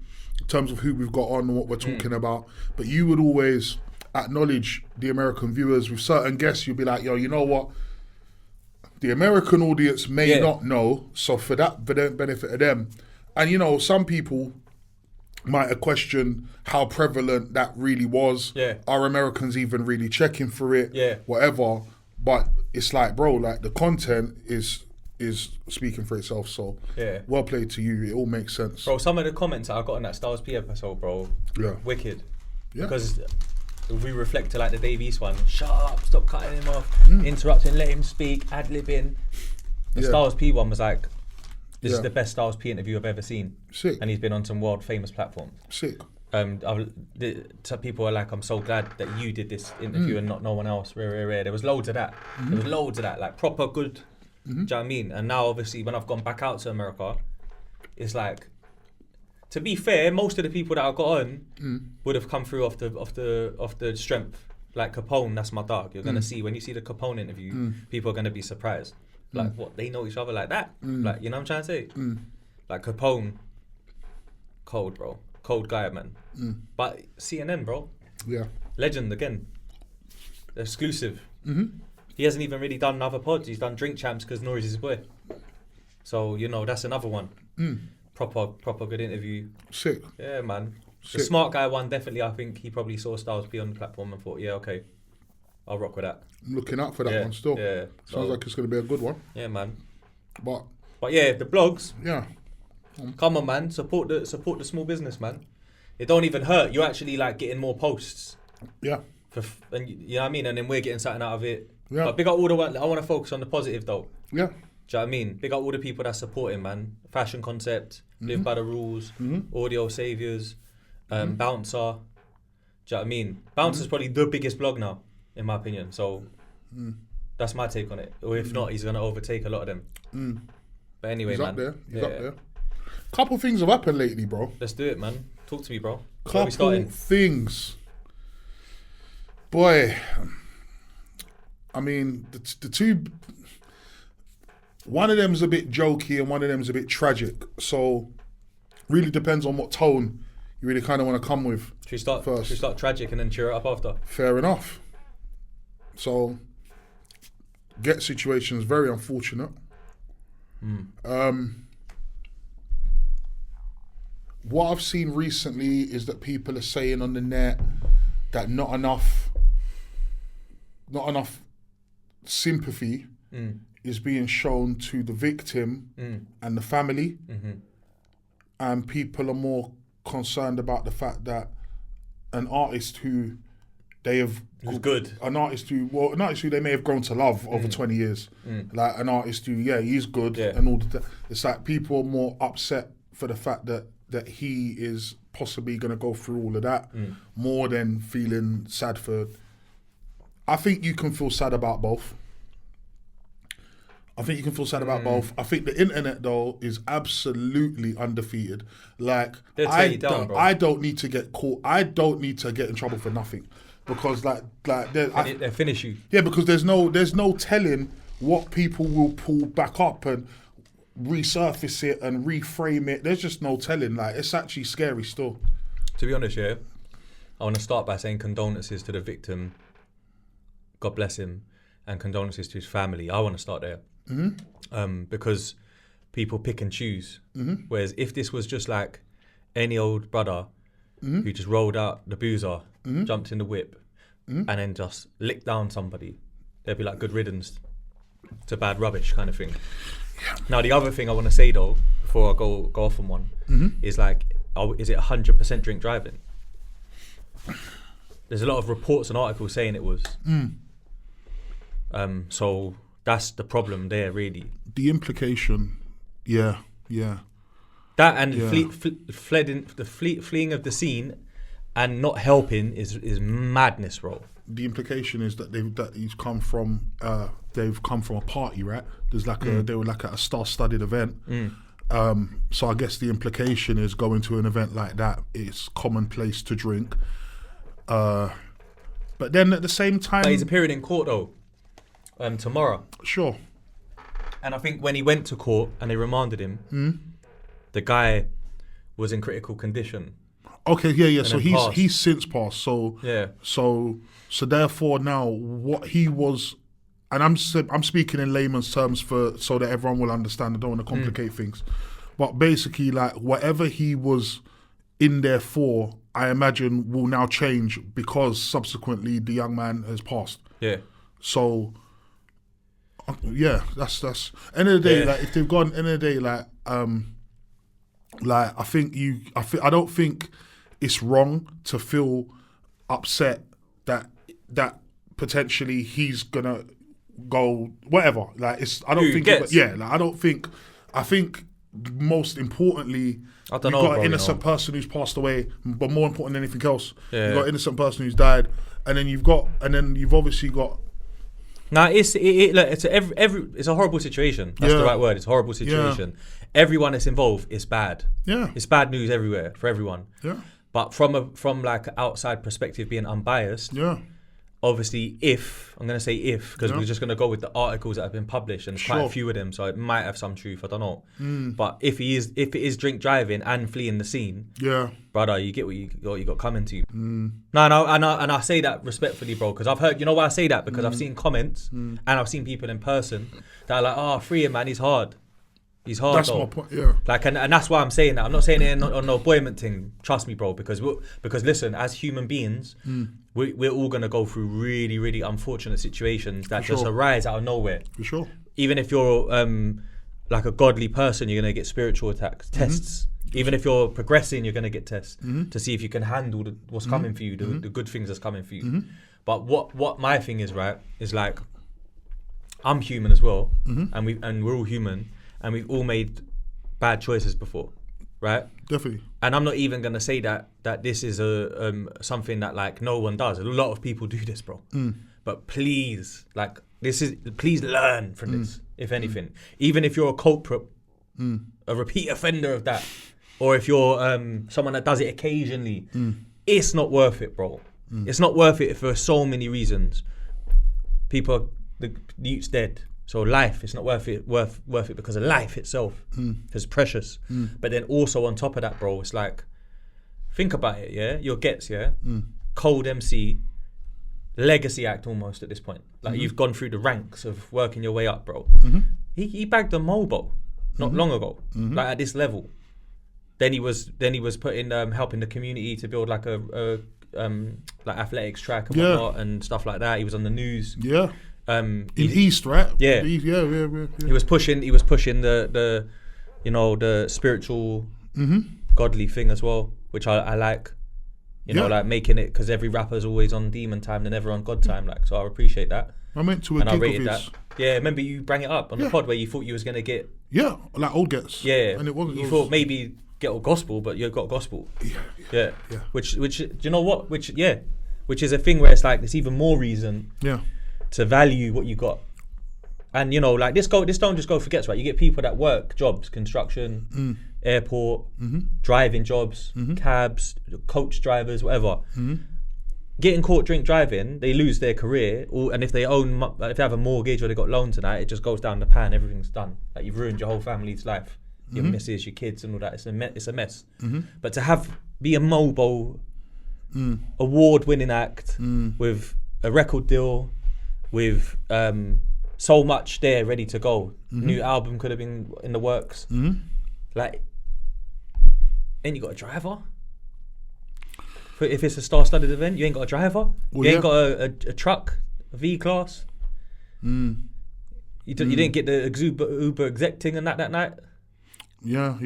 terms of who we've got on and what we're talking about. But you would always acknowledge the American viewers with certain guests. You'd be like, yo, you know what? The American audience may not know, so for the benefit of them. And, you know, some people might have questioned how prevalent that really was. Yeah. Are Americans even really checking for it? Yeah. Whatever. But it's like, bro, like the content is speaking for itself. So well played to you. It all makes sense. Bro, some of the comments that I got on that Styles P episode, bro, wicked. Yeah. Because if we reflect to like the Dave East one, shut up, stop cutting him off, interrupting, let him speak, ad-libbing. The Styles P one was like, this is the best Styles P interview I've ever seen. Sick. And he's been on some world famous platforms. Sick. Some people are like, I'm so glad that you did this interview and not no one else. Rare. There was loads of that. There was loads of that, like proper good. Do you know what I mean? And now obviously when I've gone back out to America, it's like, to be fair, most of the people that I got on would have come through off the strength. Like Capone, that's my dog. You're gonna see when you see the Capone interview, people are gonna be surprised. Like what, they know each other like that? Like, you know what I'm trying to say? Like Capone, cold, bro. Cold guy, man. But CNN, bro. Yeah. Legend again. Exclusive. He hasn't even really done other pods. He's done Drink Champs because Nori's his boy. So, you know, that's another one. Proper good interview. Sick. Yeah, man. Sick. The smart guy one, definitely, I think he probably saw Styles P on the platform and thought, yeah, okay, I'll rock with that. I'm looking out for that one still. Yeah. Sounds like it's going to be a good one. Yeah, man. But yeah, the blogs. Yeah. Come on, man. Support the small business, man. It don't even hurt. You're actually like getting more posts. Yeah. And you know what I mean? And then we're getting something out of it. Yeah. But big up all the work. I want to focus on the positive though. Yeah. Do you know what I mean? Big up all the people that supporting, man. Fashion Concept, Live by the Rules, Audio Saviors, Bouncer. Do you know what I mean? Bouncer's probably the biggest blog now, in my opinion. So that's my take on it. Or if not, he's going to overtake a lot of them. But anyway, he's man. up there. He's up there. Couple things have happened lately, bro. Let's do it, man. Talk to me, bro. Couple things. Boy, I mean, the two, one of them's a bit jokey and one of them's a bit tragic. So, really depends on what tone you really kind of want to come with. Should we start first? Should we start tragic and then cheer it up after? Fair enough. So, Ghetts situation is very unfortunate. What I've seen recently is that people are saying on the net that not enough sympathy is being shown to the victim and the family, and people are more concerned about the fact that an artist who they have an artist who they may have grown to love over 20 years, like an artist who he's good and all that. It's like people are more upset for the fact that he is possibly going to go through all of that more than feeling sad for. I think you can feel sad about both. I think the internet though is absolutely undefeated. Like I don't need to get caught. I don't need to get in trouble for nothing, because they finish you. Yeah, because there's no telling what people will pull back up and resurface it and reframe it. There's just no telling. Like, it's actually scary still. To be honest, I want to start by saying condolences to the victim. God bless him, and condolences to his family. I want to start there. Because people pick and choose. Whereas if this was just like any old brother who just rolled out the boozer, jumped in the whip, and then just licked down somebody, they'd be like, good riddance to bad rubbish kind of thing. Yeah. Now, the other thing I want to say though, before I go off on one, is like, is it 100% drink driving? There's a lot of reports and articles saying it was. So that's the problem there, really. The implication, yeah. That and fleeing of the scene and not helping is madness, bro. The implication is that they've come from a party, right? There's like they were like at a star-studded event. So I guess the implication is going to an event like that, it's commonplace to drink. But then at the same time, but he's appearing in court though, tomorrow. Sure. And I think when he went to court and they remanded him, the guy was in critical condition. Okay, yeah. So passed. he's since passed. So yeah. So therefore now what he was, and I'm speaking in layman's terms so that everyone will understand. I don't want to complicate things, but basically like whatever he was in there for, I imagine will now change because subsequently the young man has passed. Yeah. So yeah, that's end of the day. Yeah. Like if they've gone end of the day, like I don't think it's wrong to feel upset that potentially he's gonna go whatever. Like I think most importantly, I you've don't know, got bro, an innocent person who's passed away, but more important than anything else, you've got an innocent person who's died, and then you've obviously got. Now it's a horrible situation. That's the right word. It's a horrible situation. Yeah. Everyone that's involved is bad. Yeah, it's bad news everywhere for everyone. Yeah, but from like an outside perspective, being unbiased. Yeah. Obviously, I'm going to say because we're just going to go with the articles that have been published, and quite a few of them, so it might have some truth. I don't know. But if it is drink driving and fleeing the scene, brother, you get what you got coming to you. No, and I say that respectfully, bro, because I've heard. You know why I say that? Because I've seen comments and I've seen people in person that are like, "Oh, free him, man. He's hard. He's hard." That's though. my point. Yeah. Like, and that's why I'm saying that. I'm not saying it on no buoyant thing. Trust me, bro. Because listen, as human beings, we're all gonna go through really, really unfortunate situations that just arise out of nowhere. For sure. Even if you're like a godly person, you're gonna get spiritual attacks, tests. Even if you're progressing, you're gonna get tests to see if you can handle what's coming for you, the good things that's coming for you. But what my thing is, right, is like I'm human as well, and we're all human. And we've all made bad choices before, right? Definitely. And I'm not even gonna say that this is something that like no one does. A lot of people do this, bro. But please, like please learn from this. If anything, even if you're a culprit, a repeat offender of that, or if you're someone that does it occasionally, it's not worth it, bro. It's not worth it for so many reasons. The youth's dead. So life, it's not worth it because of life itself. It's precious. But then also on top of that, bro, it's like, think about it, yeah? Your Ghetts, yeah? Cold MC, legacy act almost at this point. Like you've gone through the ranks of working your way up, bro. He bagged a Mobo not long ago, like at this level. Then he was putting helping the community to build like a like athletics track and whatnot and stuff like that. He was on the news. Yeah. In East, right? Yeah. East, yeah. He was pushing the the spiritual godly thing as well, which I like. You know, like making it, because every rapper's always on demon time and never on God time. Like, so I appreciate that. I went to a and gig I rated of his. that. Yeah, remember you bring it up on the pod where you thought you was gonna get. Yeah, like old Ghetts. Yeah, and it wasn't. You thought maybe get all gospel, but you got gospel. Yeah. Which do you know what? Which is a thing where it's like there's even more reason. Yeah. To value what you got. And you know, like this don't just go for Ghetts, right? You get people that work jobs, construction, airport, driving jobs, cabs, coach drivers, whatever. Getting caught drink driving, they lose their career, and if they have a mortgage or they got loans and that, it just goes down the pan. Everything's done. Like you've ruined your whole family's life, your missus, your kids, and all that. It's a mess. But to be a Mobo, award-winning act with a record deal, with so much there ready to go. New album could have been in the works. Like, ain't you got a driver? if it's a star-studded event, you ain't got a driver. Well, you ain't got a truck, a V-Class. You didn't get the Uber exec thing and that night. Yeah.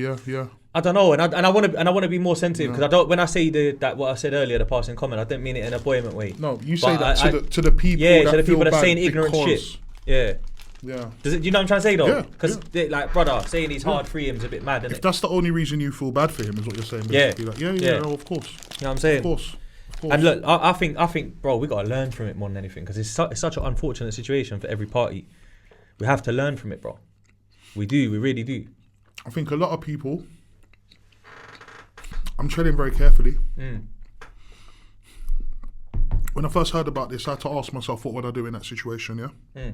I don't know, and I want to be more sensitive because I don't. When I say that what I said earlier, the passing comment, I don't mean it in a buoyant way. No, you say that to the people. Yeah, that to the people feel that's bad saying ignorant because- shit. Yeah. Yeah. Do you know what I'm trying to say though? Yeah. Because like, brother, saying he's hard free him is a bit mad, isn't If it? that's the only reason you feel bad for him, is what you're saying. Yeah. Like, yeah, no, of course. You know what I'm saying? Of course. And look, I think, bro, we gotta learn from it more than anything because it's such an unfortunate situation for every party. We have to learn from it, bro. We really do. I think a lot of people. I'm treading very carefully. When I first heard about this, I had to ask myself, what would I do in that situation? Yeah.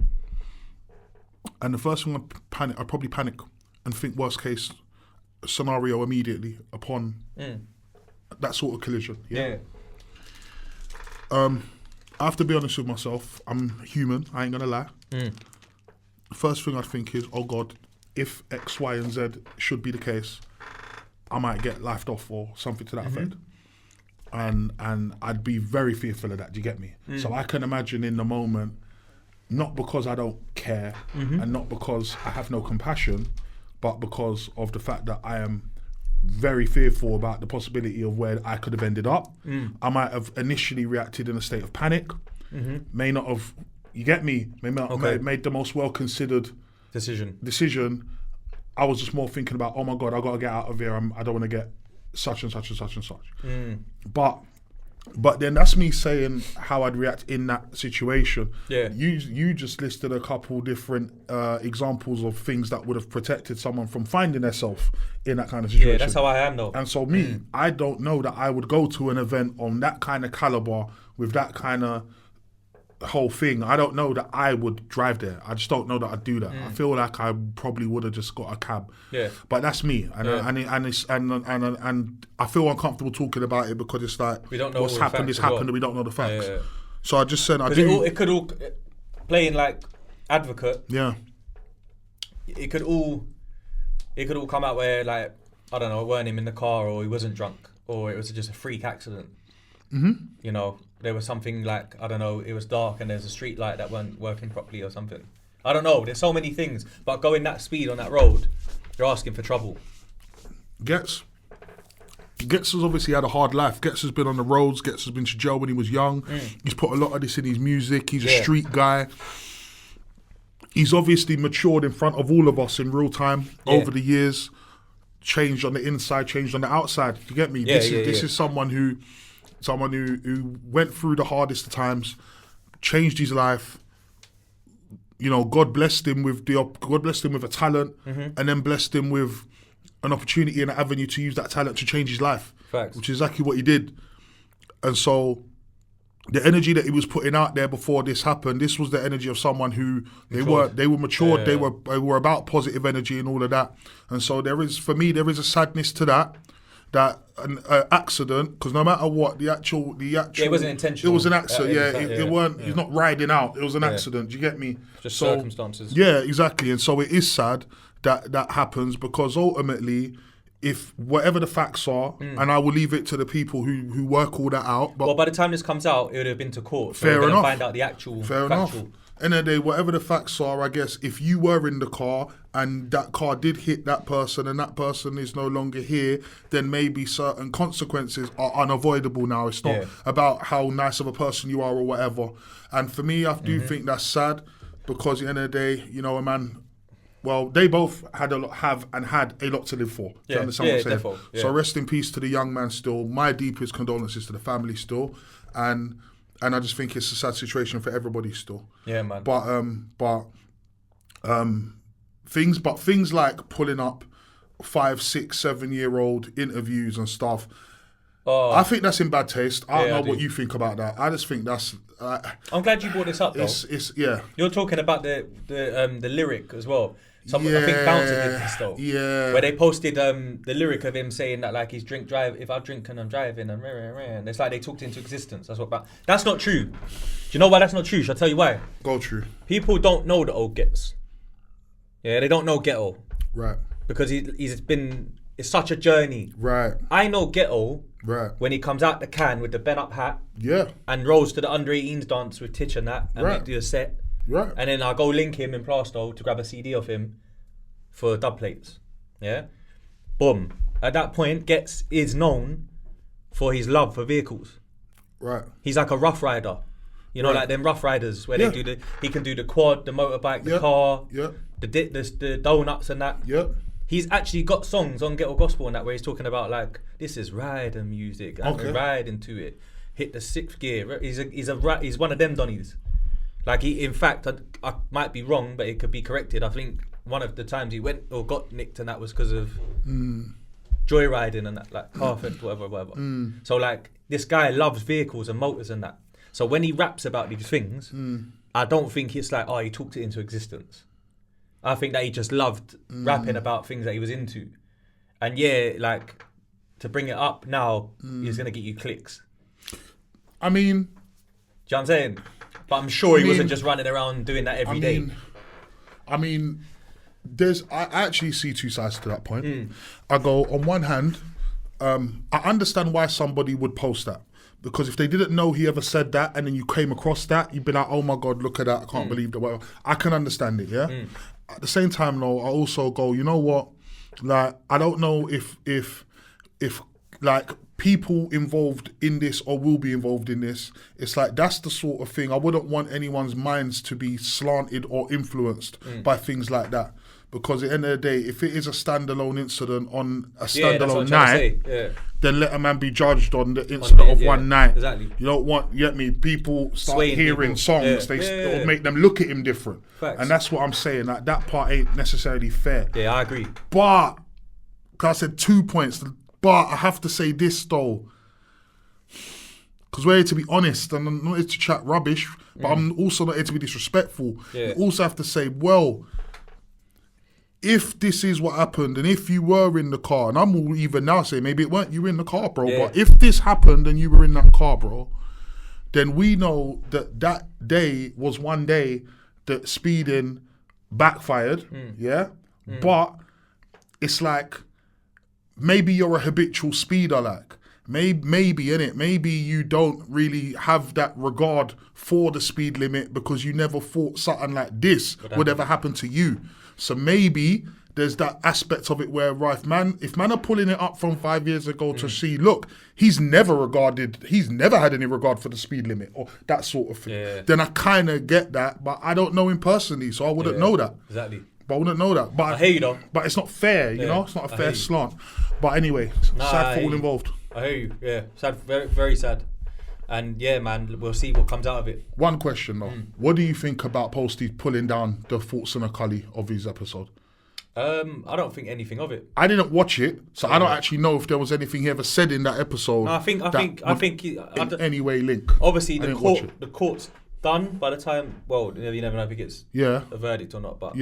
And the first thing I'd probably panic and think worst case scenario immediately upon that sort of collision. Yeah. I have to be honest with myself. I'm human. I ain't gonna lie. The first thing I'd think is, oh God, if X, Y, and Z should be the case, I might get lifed off or something to that effect. And I'd be very fearful of that. Do you get me? So I can imagine in the moment, not because I don't care and not because I have no compassion, but because of the fact that I am very fearful about the possibility of where I could have ended up. I might have initially reacted in a state of panic, may not have, you get me, may not have made the most well-considered decision. I was just more thinking about, oh my God, I got to get out of here. I don't want to get such and such and such and such. But then that's me saying how I'd react in that situation. Yeah. You just listed a couple different examples of things that would have protected someone from finding themselves in that kind of situation. Yeah, that's how I am though. And so me, I don't know that I would go to an event on that kind of caliber with that kind of whole thing. I don't know that I would drive there. I just don't know that I'd do that. I feel like I probably would have just got a cab. Yeah. But that's me, and and I feel uncomfortable talking about it because it's like we don't know what's happened is happened, and we don't know the facts. Yeah. So I just said I do. It could all playing like advocate. Yeah. It could all come out where like I don't know, it weren't him in the car or he wasn't drunk or it was just a freak accident. You know. There was something like, I don't know, it was dark and there's a street light that weren't working properly or something. I don't know, there's so many things. But going that speed on that road, you're asking for trouble. Ghetts has obviously had a hard life. Ghetts has been on the roads. Ghetts has been to jail when he was young. He's put a lot of this in his music. He's a street guy. He's obviously matured in front of all of us in real time over the years. Changed on the inside, changed on the outside. You get me? This is someone who went through the hardest of times, changed his life. You know, God blessed him with a talent, and then blessed him with an opportunity and an avenue to use that talent to change his life. Facts. Which is exactly what he did. And so, the energy that he was putting out there before this happened, this was the energy of someone who they were matured. They were about positive energy and all of that. And so there is a sadness to that an accident, because no matter what, the actual it wasn't intentional. It was an accident. It weren't. He's not riding out. It was an accident. Do you get me? Just circumstances. Yeah, exactly. And so it is sad that happens, because ultimately, if whatever the facts are, and I will leave it to the people who work all that out. But by the time this comes out, it would have been to court. So fair enough. Find out the actual. Fair enough. End of the day, whatever the facts are, I guess if you were in the car and that car did hit that person and that person is no longer here, then maybe certain consequences are unavoidable now. It's not about how nice of a person you are or whatever. And for me, I do think that's sad, because at the end of the day, you know, a man, well, they both had a lot to live for. Do you understand what I'm saying? Definitely, So rest in peace to the young man still. My deepest condolences to the family still. And I just think it's a sad situation for everybody still. Yeah, man. But things like pulling up 5, 6, 7-year-old interviews and stuff. I think that's in bad taste. I don't know what you think about that. I just think that's. I'm glad you brought this up, though. It's yeah. You're talking about the lyric as as well. I think Bouncer did this though. Yeah. Where they posted the lyric of him saying that like he's drive. If I drink and I'm driving, and it's like they talked into existence. That's not true. Do you know why that's not true? Shall I tell you why? Go true. People don't know the old Ghetts. Yeah, they don't know Ghetto. Right. Because it's such a journey. Right. I know Ghetto Right. When he comes out the can with the bent up hat. Yeah. And rolls to the under 18s dance with Titch and that, and Right. do a set. Right. And then I go link him in Plasto to grab a CD of him for dub plates. Yeah. Boom. At that point, Ghetts is known for his love for vehicles. Right. He's like a rough rider. You know, like them rough riders where Yeah. he can do the quad, the motorbike, the Yeah. car, Yeah. the donuts and that. Yeah. He's actually got songs on Ghetto Gospel and that where he's talking about like, this is rider music. I'm Okay. ride into it. Hit the sixth gear. He's one of them Donnies. Like in fact, I might be wrong, but it could be corrected. I think one of the times he went or got nicked and that was because of joyriding and that, like car theft, whatever. So like this guy loves vehicles and motors and that. So when he raps about these things, I don't think it's like, oh, he talked it into existence. I think that he just loved rapping about things that he was into. And yeah, like to bring it up now is gonna get you clicks. I mean, Do you know what I'm saying? But I'm sure he wasn't just running around doing that every day. I mean, I actually see two sides to that point. I go, on one hand, I understand why somebody would post that. Because if they didn't know he ever said that and then you came across that, you'd be like, oh my God, look at that, I can't believe that, whatever. I can understand it, yeah? At the same time, though, I also go, you know what? Like, I don't know if like people involved in this or will be involved in this, it's like that's the sort of thing. I wouldn't want anyone's minds to be slanted or influenced by things like that. Because at the end of the day, if it is a standalone incident on a standalone night, then let a man be judged on the incident of one night. Exactly. You don't want, you get me, people start Swaying hearing people. songs, it'll make them look at him different. Facts. And that's what I'm saying, like that part ain't necessarily fair. Yeah, I agree. But, cause I said 2 points, but I have to say this though, because we're here to be honest, and I'm not here to chat rubbish, but I'm also not here to be disrespectful. Yeah. You also have to say, well, if this is what happened, and if you were in the car, and I'm all even now saying maybe it weren't you in the car, bro, but if this happened and you were in that car, bro, then we know that that day was one day that speeding backfired, but it's like, maybe you're a habitual speeder, like, maybe innit, maybe you don't really have that regard for the speed limit because you never thought something like this would ever happen to you. So maybe there's that aspect of it where if man are pulling it up from 5 years ago to see, look, he's never had any regard for the speed limit or that sort of thing, then I kind of get that, but I don't know him personally, so I wouldn't know that. Exactly. But I wouldn't know that. But I hear you though. But it's not fair, you know? It's not a fair slant. But anyway, sad for all involved. I hear you, yeah. Sad, very, very sad. And yeah, man, we'll see what comes out of it. One question though. What do you think about Posty pulling down the thoughts and a Cully of his episode? I don't think anything of it. I didn't watch it, so I don't actually know if there was anything he ever said in that episode. No, I think in any way link. Obviously, the court's done by the time. Well, you never know if it gets a verdict or not. But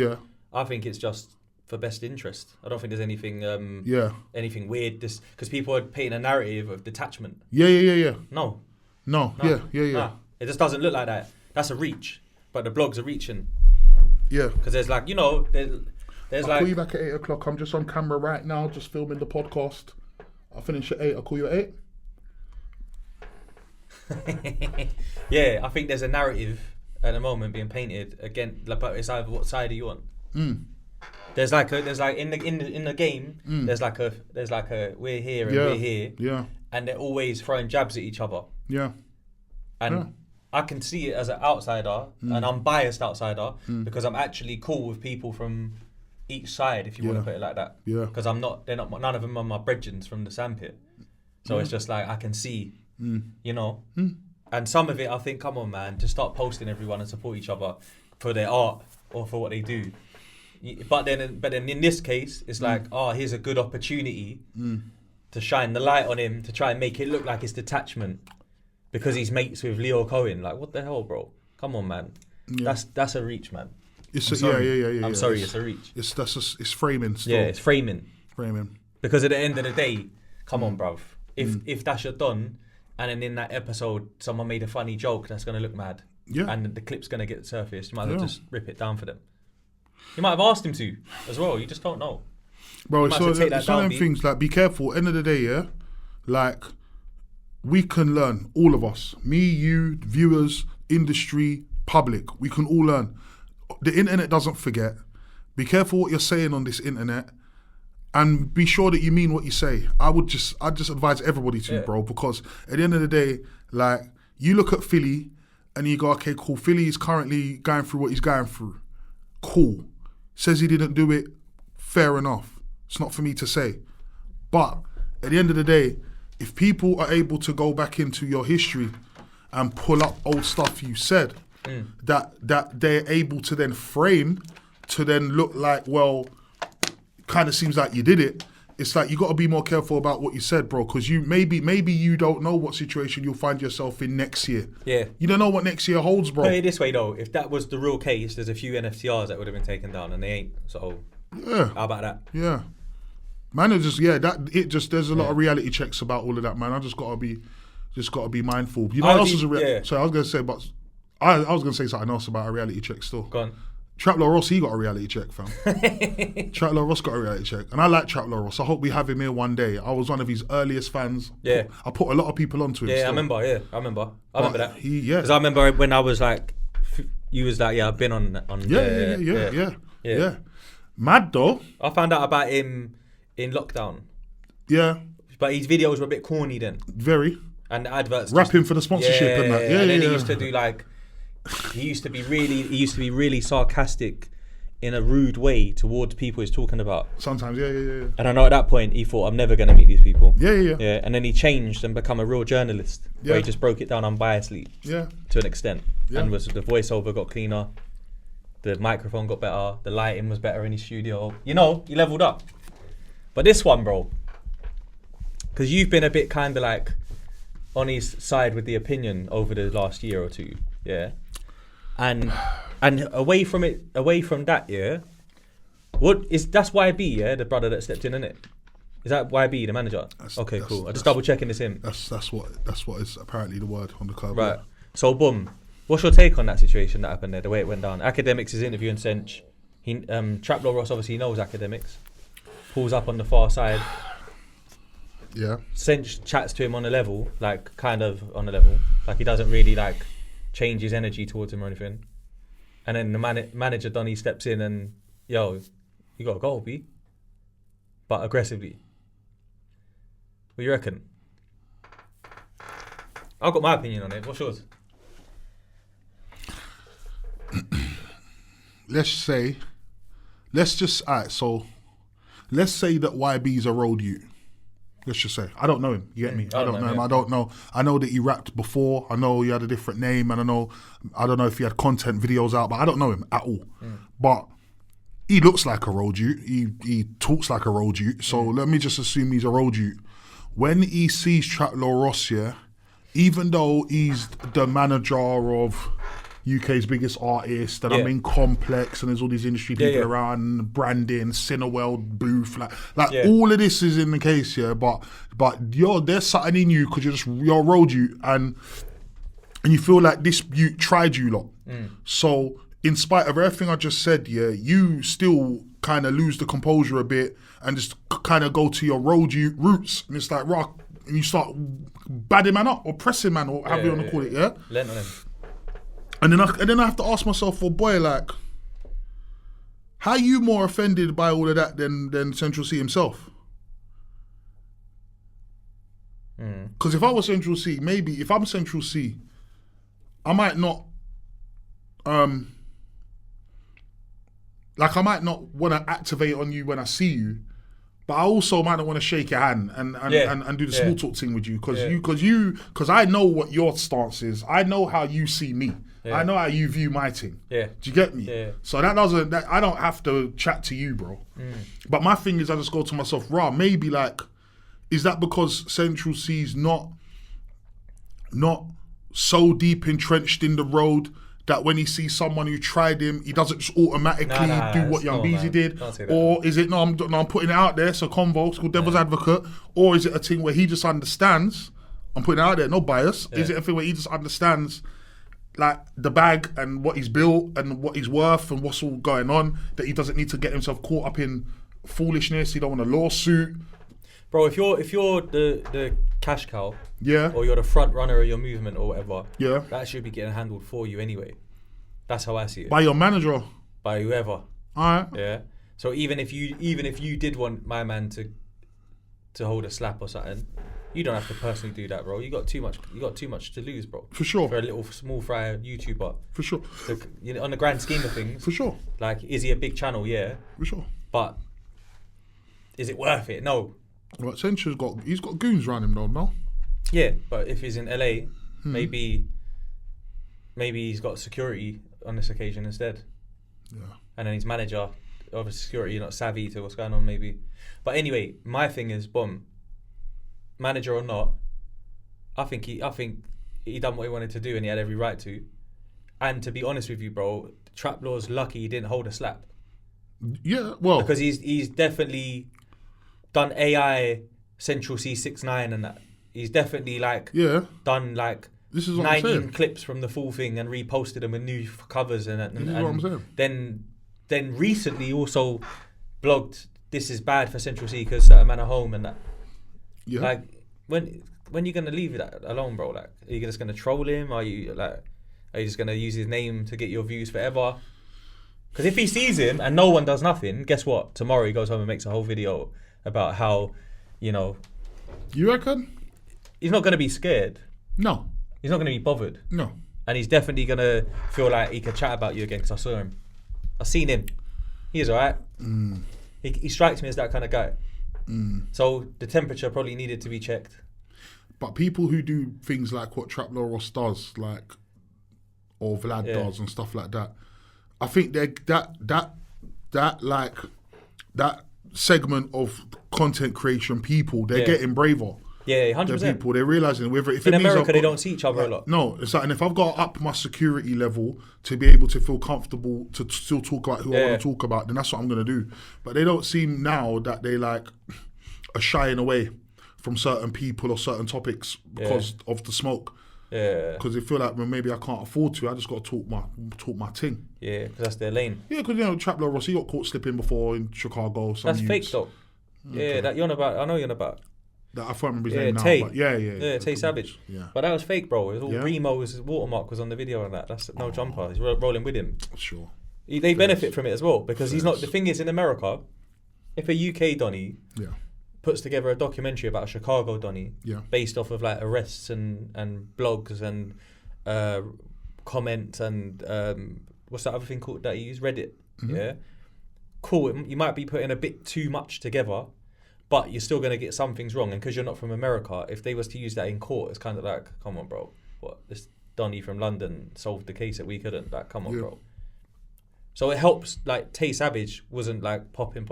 I think it's just for best interest. I don't think there's anything anything weird. This because people are painting a narrative of detachment. Yeah. No. Yeah. It just doesn't look like that. That's a reach, but the blogs are reaching. Yeah. Because there's like, you know, there's I'll like. call you back at 8 o'clock. I'm just on camera right now, just filming the podcast. I'll finish at 8. I'll call you at 8. Yeah, I think there's a narrative at the moment being painted again, but it's either what side are you on. There's like in the game. There's like a we're here and we're here. Yeah. And they're always throwing jabs at each other. Yeah. And I can see it as an outsider, an unbiased outsider, because I'm actually cool with people from each side, if you want to put it like that. Yeah. Because none of them are my brethrens from the sandpit. So it's just like I can see, you know. And some of it, I think, come on, man, just start posting everyone and support each other for their art or for what they do. But then in this case, it's like, here's a good opportunity to shine the light on him to try and make it look like it's detachment because he's mates with Leo Cohen. Like, what the hell, bro? Come on, man. Yeah. That's a reach, man. It's I'm sorry, it's a reach. It's framing still. Yeah, it's framing. Framing. Because at the end of the day, come on, bruv. If that's your done, and then in that episode someone made a funny joke, that's gonna look mad. Yeah. And the clip's gonna get surfaced. You might as well just rip it down for them. You might have asked him to as well. You just don't know. Bro, it's one of them things, like, be careful. End of the day, like, we can learn, all of us, me, you, viewers, industry, public, we can all learn. The internet doesn't forget. Be careful what you're saying on this internet, and be sure that you mean what you say. I just advise everybody to, bro, because at the end of the day, like, you look at Philly and you go, okay, cool, Philly is currently going through what he's going through. Cool. Says he didn't do it, fair enough. It's not for me to say. But at the end of the day, if people are able to go back into your history and pull up old stuff you said, that they're able to then frame to then look like, well, kind of seems like you did it. It's like you got to be more careful about what you said, bro, because you maybe you don't know what situation you'll find yourself in next year. Yeah, you don't know what next year holds, bro. Put it this way though, if that was the real case, there's a few NFTRs that would have been taken down, and they ain't. So yeah, how about that? Yeah, man, there's a lot of reality checks about all of that, man. I just gotta be mindful. You know what else is So I was gonna say, but I was gonna say something else about a reality check still. Go on. Traplore Ross, he got a reality check, fam. Traplore Ross got a reality check. And I like Traplore Ross. I hope we have him here one day. I was one of his earliest fans. Yeah. I put a lot of people onto him. Yeah, still. I remember that. Because I remember when I was like, you was like, I've been on. Yeah. Mad though. I found out about him in lockdown. Yeah. But his videos were a bit corny then. Very. And the adverts. Rapping for the sponsorship and that. And then he used to do like, he used to be really sarcastic in a rude way towards people he's talking about. Sometimes, yeah. And I know at that point he thought, I'm never going to meet these people. Yeah. And then he changed and become a real journalist, where he just broke it down unbiasedly. Yeah. To an extent. Yeah. And the voiceover got cleaner, the microphone got better, the lighting was better in his studio. You know, he leveled up. But this one, bro, because you've been a bit kind of like on his side with the opinion over the last year or two, yeah. And away from that, yeah. That's YB, yeah, the brother that stepped in, isn't it? Is that YB, the manager? Okay, cool. I'm just double checking this in. That's what is apparently the word on the cover. Right. So boom. What's your take on that situation that happened there, the way it went down? Akademiks is interviewing Central. Traplore Ross obviously knows Akademiks. Pulls up on the far side. Yeah. Central chats to him on a level, like kind of on a level. Like he doesn't really like change his energy towards him or anything. And then the manager Donny steps in and, yo, you got a goal, B. But aggressively. What do you reckon? I've got my opinion on it. What's yours? Let's say that YB's a road youth. Let's just say. I don't know him. You get me? I don't know him. I don't know. I know that he rapped before. I know he had a different name, and I don't know if he had content videos out, but I don't know him at all. But he looks like a road youth. He talks like a road youth. So let me just assume he's a road youth. When he sees Traplore Ross, yeah, even though he's the manager of UK's biggest artist, and I'm in Complex, and there's all these industry people around, branding, Cineworld booth, like all of this is in the case, but there's something in you because you're road you, and you feel like this you tried you lot. So in spite of everything I just said, you still kind of lose the composure a bit and just kind of go to your road you roots, and it's like rock, and you start badding man up or pressing man or however you want to call it, Lent on him. And then I have to ask myself, well, boy, like, how are you more offended by all of that than Central Cee himself? Because if I was Central Cee, maybe if I'm Central Cee, I might not, I might not want to activate on you when I see you, but I also might not want to shake your hand and do the small talk thing with you because I know what your stance is. I know how you see me. I know how you view my thing. Do you get me? So I don't have to chat to you, bro. But my thing is, I just go to myself, maybe like, is that because Central Cee's not so deep entrenched in the road that when he sees someone who tried him, he doesn't just automatically do what Young Beezy did? Or is it, I'm putting it out there, so convo, it's called Devil's Advocate, or is it a thing where he just understands, I'm putting it out there, no bias, is it a thing where he just understands like the bag and what he's built and what he's worth and what's all going on, that he doesn't need to get himself caught up in foolishness, he don't want a lawsuit? Bro, if you're the cash cow, Yeah. or you're the front runner of your movement or whatever, Yeah. that should be getting handled for you anyway. That's how I see it. By your manager. By whoever. Alright. Yeah. So even if you did want my man to hold a slap or something, you don't have to personally do that, bro. You got too much to lose, bro. For sure. For a little small fry YouTuber. For sure. So, you know, on the grand scheme of things. For sure. Like, is he a big channel? Yeah. For sure. But is it worth it? No. But Central's he's got goons around him though, no? Yeah, but if he's in LA, maybe he's got security on this occasion instead. Yeah. And then his manager of security not savvy to what's going on maybe. But anyway, my thing is, manager or not, I think he done what he wanted to do and he had every right to. And to be honest with you, bro, Traplor's lucky he didn't hold a slap. Yeah, well, Because he's definitely done AI Central Cee 6ix9ine and that. He's definitely done this is what I'm 19 saying. clips from the full thing and reposted them with new covers and This is what I'm saying. Then recently also blogged "This is bad for Central Cee because certain man are home" and that. Yeah. Like when you gonna leave that alone, bro? Like, are you just gonna troll him? Are you just gonna use his name to get your views forever? Because if he sees him and no one does nothing, guess what? Tomorrow he goes home and makes a whole video about how, you reckon? he's not gonna be scared. No. He's not gonna be bothered. No. And he's definitely gonna feel like he could chat about you again because I saw him. I've seen him. He's alright. He strikes me as that kind of guy. So the temperature probably needed to be checked. But people who do things like what Traplore Ross does, or Vlad does and stuff like that, I think that segment of content creation people, they're getting braver. Yeah, 100%. The people, they're realising whether if in it means America they don't see each other a lot. No, it's like, and if I've got to up my security level to be able to feel comfortable to still talk about who I want to talk about, then that's what I'm going to do. But they don't seem now that they are shying away from certain people or certain topics because of the smoke. Yeah. Because they feel like, well, maybe I can't afford to. I just got to talk my thing. Yeah, because that's their lane. Yeah, because Traplore Ross, he got caught slipping before in Chicago. That's fake though. Okay. Yeah, that you're on about. I know you're on about. That I can't remember his name Tay. now. But yeah. Tay Savage. Yeah. But that was fake, bro. It was all Remo's watermark was on the video and that. That's no jumper. He's rolling with him. Sure. They benefit from it as well because he's not. The thing is, in America, if a UK Donny puts together a documentary about a Chicago Donny based off of arrests and blogs and comments and what's that other thing called that you use? Reddit. Yeah. Cool. You might be putting a bit too much together, but you're still going to get some things wrong. And because you're not from America, if they was to use that in court, it's kind of like, come on, bro. What? This Donny from London solved the case that we couldn't. Like, come on, bro. So it helps, Tay Savage wasn't popping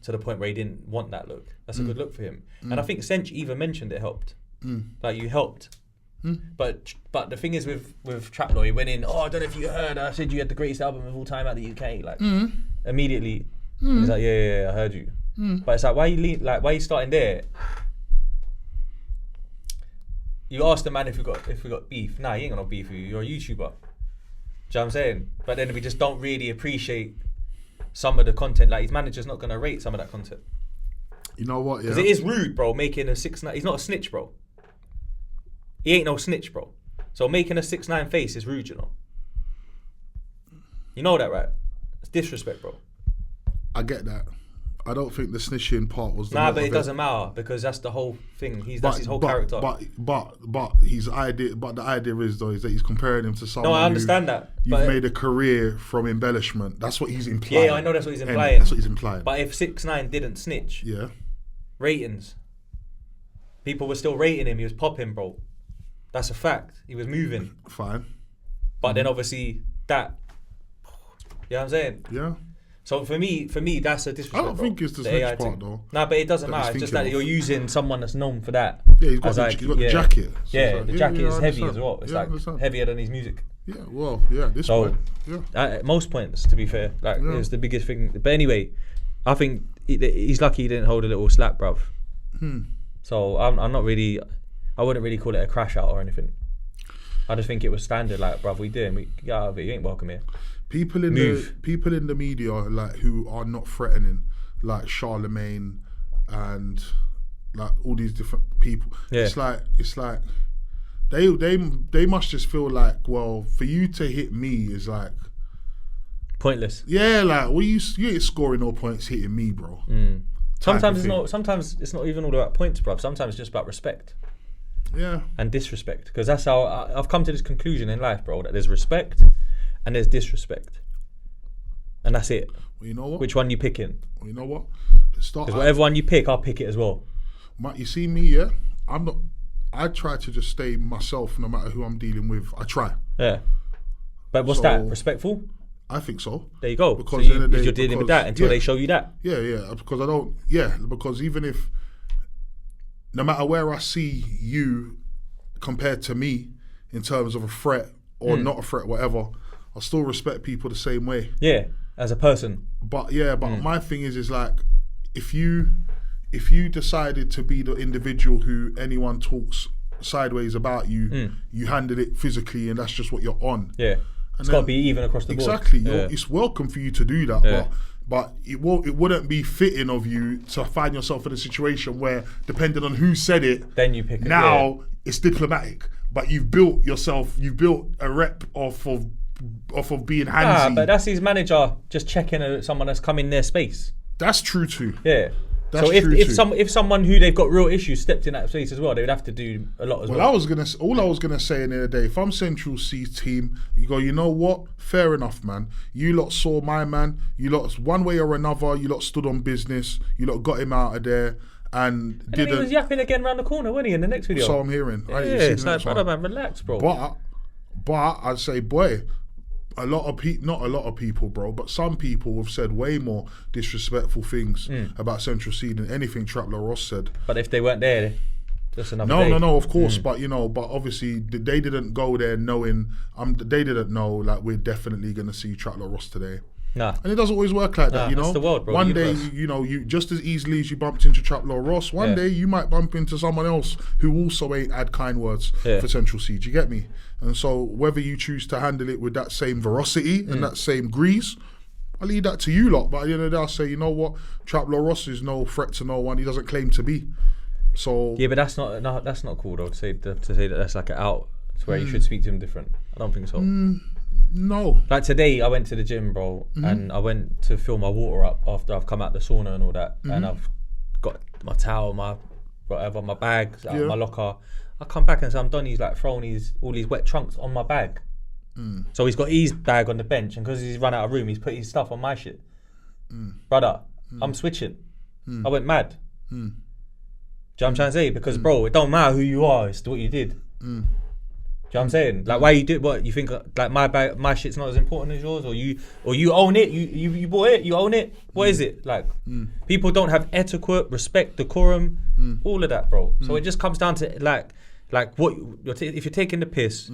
to the point where he didn't want that look. That's a good look for him. And I think Sench even mentioned it helped. You helped. But the thing is with Traplore, he went in, I don't know if you heard, I said you had the greatest album of all time out of the UK. Immediately, he's like, yeah, I heard you. But it's like, why are you starting there? You asked the man if we got beef. Nah, you ain't got no beef with you. You're a YouTuber. Do you know what I'm saying? But then we just don't really appreciate some of the content. His manager's not gonna rate some of that content. You know what? Yeah. Because it is rude, bro. Making a 6ix9ine. He's not a snitch, bro. He ain't no snitch, bro. So making a 6ix9ine face is rude, you know. You know that, right? It's disrespect, bro. I get that. I don't think the snitching part was the but it doesn't matter because that's the whole thing. That's his whole character. But his idea. But the idea is that he's comparing him to someone. No, I understand that. You've made a career from embellishment. That's what he's implying. Yeah, I know that's what he's implying. That's what he's implying. But if 6ix9ine didn't snitch, ratings, people were still rating him. He was popping, bro. That's a fact. He was moving. Fine. But then obviously that. You know what I'm saying? Yeah. So for me, that's a disrespect. I don't think it's the snitch part though. Nah, but it doesn't matter. It's just that you're using someone that's known for that. Yeah, he's got the jacket. So the jacket is heavy as well. It's heavier than his music. Yeah, well, this point. Yeah. At most points, to be fair, it's the biggest thing. But anyway, I think he's lucky he didn't hold a little slap, bruv. So I'm not really. I wouldn't really call it a crash out or anything. I just think it was standard. Bruv, we doing? We get out of it. You ain't welcome here. People in the media who are not threatening, like Charlemagne and like all these different people. Yeah. It's like they must just feel like, well, for you to hit me is like pointless. Yeah, like you ain't scoring no points hitting me, bro. Sometimes it's not. Sometimes it's not even all about points, bruv. Sometimes it's just about respect. Yeah. And disrespect, because that's how I've come to this conclusion in life, bro. That there's respect and there's disrespect, and that's it. Well, you know what? Which one you picking? Well, you know what? Because whatever one you pick, I'll pick it as well. You see me, yeah? I'm not. I try to just stay myself, no matter who I'm dealing with. I try. Yeah. But what's that? Respectful? I think so. There you go. Because you're dealing with that until they show you that. Yeah. Because I don't. Yeah. Because even if, no matter where I see you compared to me in terms of a threat or not a threat, whatever, I still respect people the same way. Yeah. As a person. But my thing is like, if you decided to be the individual who anyone talks sideways about you, you handle it physically, and that's just what you're on. Yeah. It's got to be even across the board. Exactly. It's welcome for you to do that, but it wouldn't be fitting of you to find yourself in a situation where, depending on who said it, then you pick it. Now it's diplomatic, but you've built a rep off of being handsy. But that's his manager just checking someone that's come in their space. That's true too. Yeah. That's so if someone who they've got real issues stepped in that space as well, they would have to do a lot as well. I was gonna say in the other day, if I'm Central Cee team, you go, you know what? Fair enough, man. You lot saw my man. You lot, one way or another, you lot stood on business. You lot got him out of there, and then he was yapping again around the corner, wasn't he? In the next video. So I'm hearing. Yeah, it's like, brother, man, relax, bro. But I'd say, boy, not a lot of people, bro, but some people have said way more disrespectful things about Central Cee than anything Traplore Ross said. But if they weren't there, just another day. No, of course, but obviously they didn't go there knowing. They didn't know like we're definitely gonna see Traplore Ross today. Nah. And it doesn't always work like that, you know. That's the world, bro. One day, you just as easily as you bumped into Traplore Ross, one day you might bump into someone else who also ain't had kind words for Central Cee. Do you get me? And so whether you choose to handle it with that same veracity and that same grease, I'll leave that to you lot. But at the end of the day, I'll say, you know what? Traplore Ross is no threat to no one. He doesn't claim to be. So yeah, but that's not cool though. To say that that's like an out to where you should speak to him different. I don't think so. No. Like today, I went to the gym, bro, and I went to fill my water up after I've come out the sauna and all that, and I've got my towel, my whatever, my bags out of my locker. I come back and so I'm done. He's like throwing all these wet trunks on my bag. So he's got his bag on the bench, and because he's run out of room, he's put his stuff on my shit. Brother, I'm switching. I went mad. Do you know what I'm trying to say? Because bro, it don't matter who you are, it's what you did. Do you know what I'm saying? Like, why you do what you think? Like my shit's not as important as yours, or you own it. You bought it. You own it. What is it? Like, people don't have etiquette, respect, decorum, all of that, bro. So it just comes down to like what if you're taking the piss,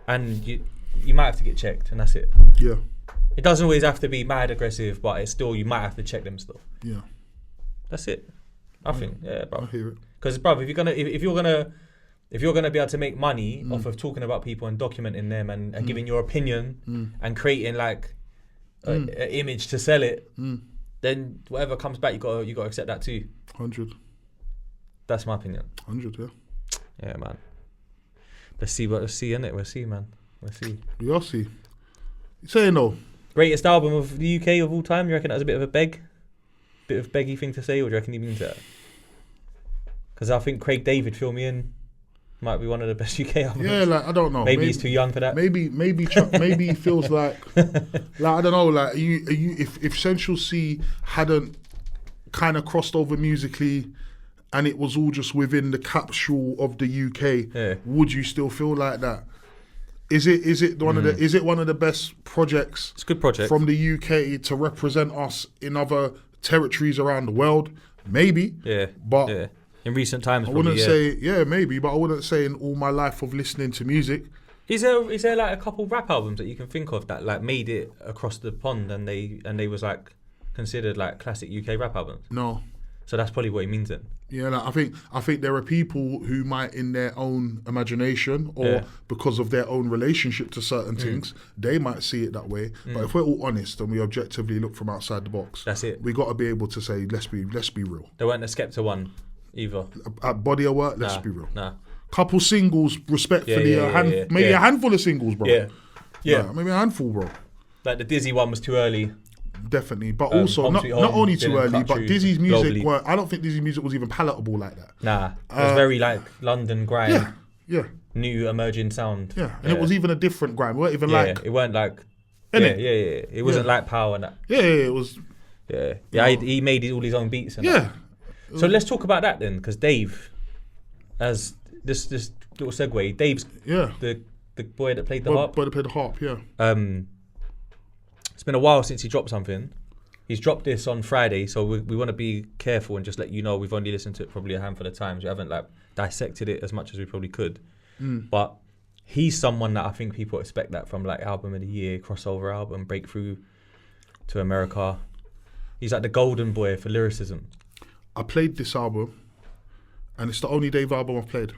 and you might have to get checked, and that's it. Yeah. It doesn't always have to be mad aggressive, but it's still you might have to check them stuff. Yeah. That's it. I think, bro. I hear it. Because, bro, if you're gonna be able to make money off of talking about people and documenting them and giving your opinion and creating like an image to sell it, then whatever comes back, you got to accept that too. 100. That's my opinion. 100, yeah. Yeah, man. Let's see, innit? We'll see, man. We'll see. We all see. You saying though? Greatest album of the UK of all time? You reckon that was a bit of a beggy thing to say, or do you reckon he means that? Because I think Craig David, Fill Me In, might be one of the best UK albums. Yeah, like I don't know. Maybe he's too young for that. Maybe he feels like I don't know. Like if Central Cee hadn't kind of crossed over musically, and it was all just within the capsule of the UK, would you still feel like that? Is it one of the best projects? It's a good project from the UK to represent us in other territories around the world. Maybe, but in recent times, I wouldn't say maybe, but I wouldn't say in all my life of listening to music. Is there like a couple rap albums that you can think of that like made it across the pond and they was like considered like classic UK rap albums? No. So that's probably what he means then. Yeah, like I think there are people who might, in their own imagination or because of their own relationship to certain things, they might see it that way. But if we're all honest and we objectively look from outside the box, that's it. We got to be able to say, let's be real. There weren't a Skepta one. either. Body of work, let's be real. Nah. Couple singles, respectfully, maybe a handful of singles, bro. Yeah. Maybe a handful, bro. Like the Dizzy one was too early. Definitely, but also not only too early, but Dizzy's music I don't think Dizzy's music was even palatable like that. Nah, it was very like London grime. Yeah. New emerging sound. Yeah, and it was even a different grime. It weren't even like. It weren't like. It wasn't like Power and that. Yeah, it was. Yeah. He made all his own beats. And that. So let's talk about that then, because Dave, as this little segue, Dave's the boy that played the harp. Boy that played the harp. Yeah. It's been a while since he dropped something. He's dropped this on Friday, so we want to be careful and just let you know we've only listened to it probably a handful of times. We haven't like dissected it as much as we probably could. But he's someone that I think people expect that from, like album of the year, crossover album, breakthrough to America. He's like the golden boy for lyricism. I played this album, and it's the only Dave album I've played.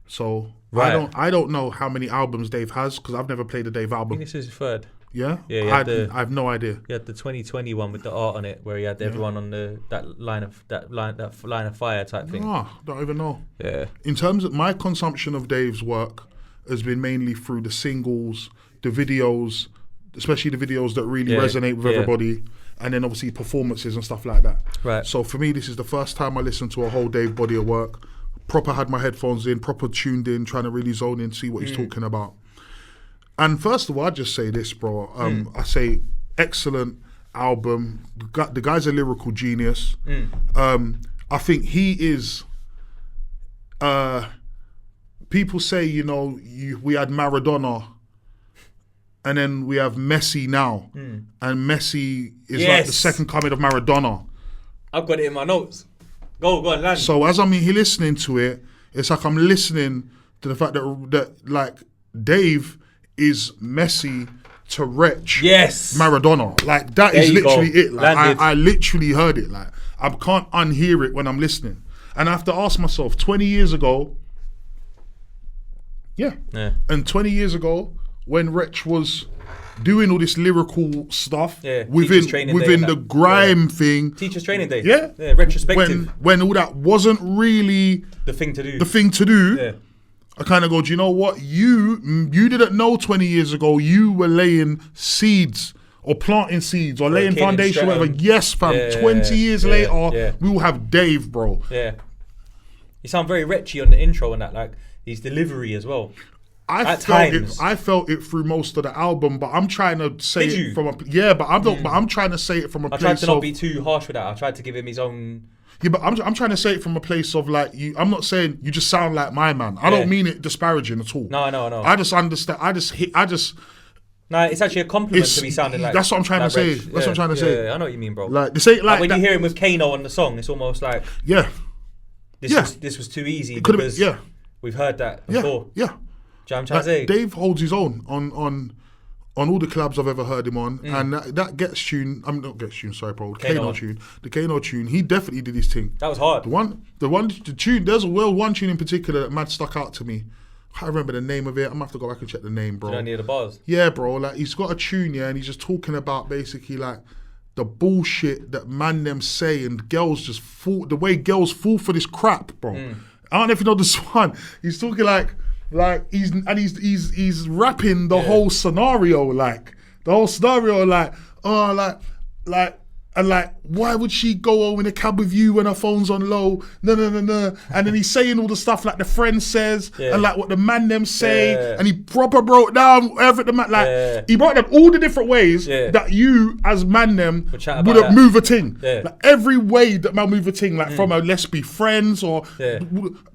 So I don't know how many albums Dave has because I've never played a Dave album. I think this is his third. Yeah, I have no idea. He had the 2020 one with the art on it, where he had everyone on that line of fire type thing. Don't even know. Yeah. In terms of my consumption of Dave's work, has been mainly through the singles, the videos, especially the videos that really resonate with everybody, and then obviously performances and stuff like that. Right. So for me, this is the first time I listened to a whole Dave body of work. Proper had my headphones in, proper tuned in, trying to really zone in, see what he's talking about. And first of all, I just say this, bro. I say excellent album. The guy's a lyrical genius. I think he is. People say, we had Maradona, and then we have Messi now, and Messi is like the second coming of Maradona. I've got it in my notes. Go on, land. So as I'm here listening to it, it's like I'm listening to the fact that like Dave is Messi to Wretch Maradona. Like that is literally it. Like I literally heard it. Like I can't unhear it when I'm listening. And I have to ask myself, 20 years ago, and 20 years ago, when Wretch was doing all this lyrical stuff within the grime thing. Teachers training day. Yeah. Retrospective. When all that wasn't really the thing to do. Yeah. I kind of go, do you know what? You didn't know 20 years ago you were laying seeds or planting seeds or laying foundation, whatever. Yes, fam. 20 years later, we will have Dave, bro. Yeah. You sound very Retchy on the intro and that, like his delivery as well. I felt it through most of the album, but I'm trying to say it from but I'm trying to say it from a place of... I tried to not be too harsh with that. I tried to give him his own... Yeah, but I'm trying to say it from a place of like you. I'm not saying you just sound like my man. I don't mean it disparaging at all. No, I know. I just understand. No, it's actually a compliment to be sounding like. That's what I'm trying to say. That's what I'm trying to say. I know what you mean, bro. Like this ain't like when you hear him with Kano on the song, it's almost like this was too easy because we've heard that before. Yeah. Do you know what I'm trying to say? Dave holds his own on all the collabs I've ever heard him on, and that Ghetts tune, not Ghetts tune, sorry, bro, the Kano tune, he definitely did his thing. That was hard. The tune, there's one tune in particular that mad stuck out to me. I can't remember the name of it. I'm gonna have to go back and check the name, bro. Do you know any of the bars? Yeah, bro. Like he's got a tune, and he's just talking about basically like the bullshit that man them say, and girls just fall. The way girls fall for this crap, bro. I don't know if you know this one. He's talking like he's rapping the whole scenario, like and like, why would she go home in a cab with you when her phone's on low? No. And then he's saying all the stuff like the friend says and like what the man them say. And he proper broke down everything. He brought them all the different ways that you as man them would move a thing. Like every way that man move a thing, like from a let's be friends or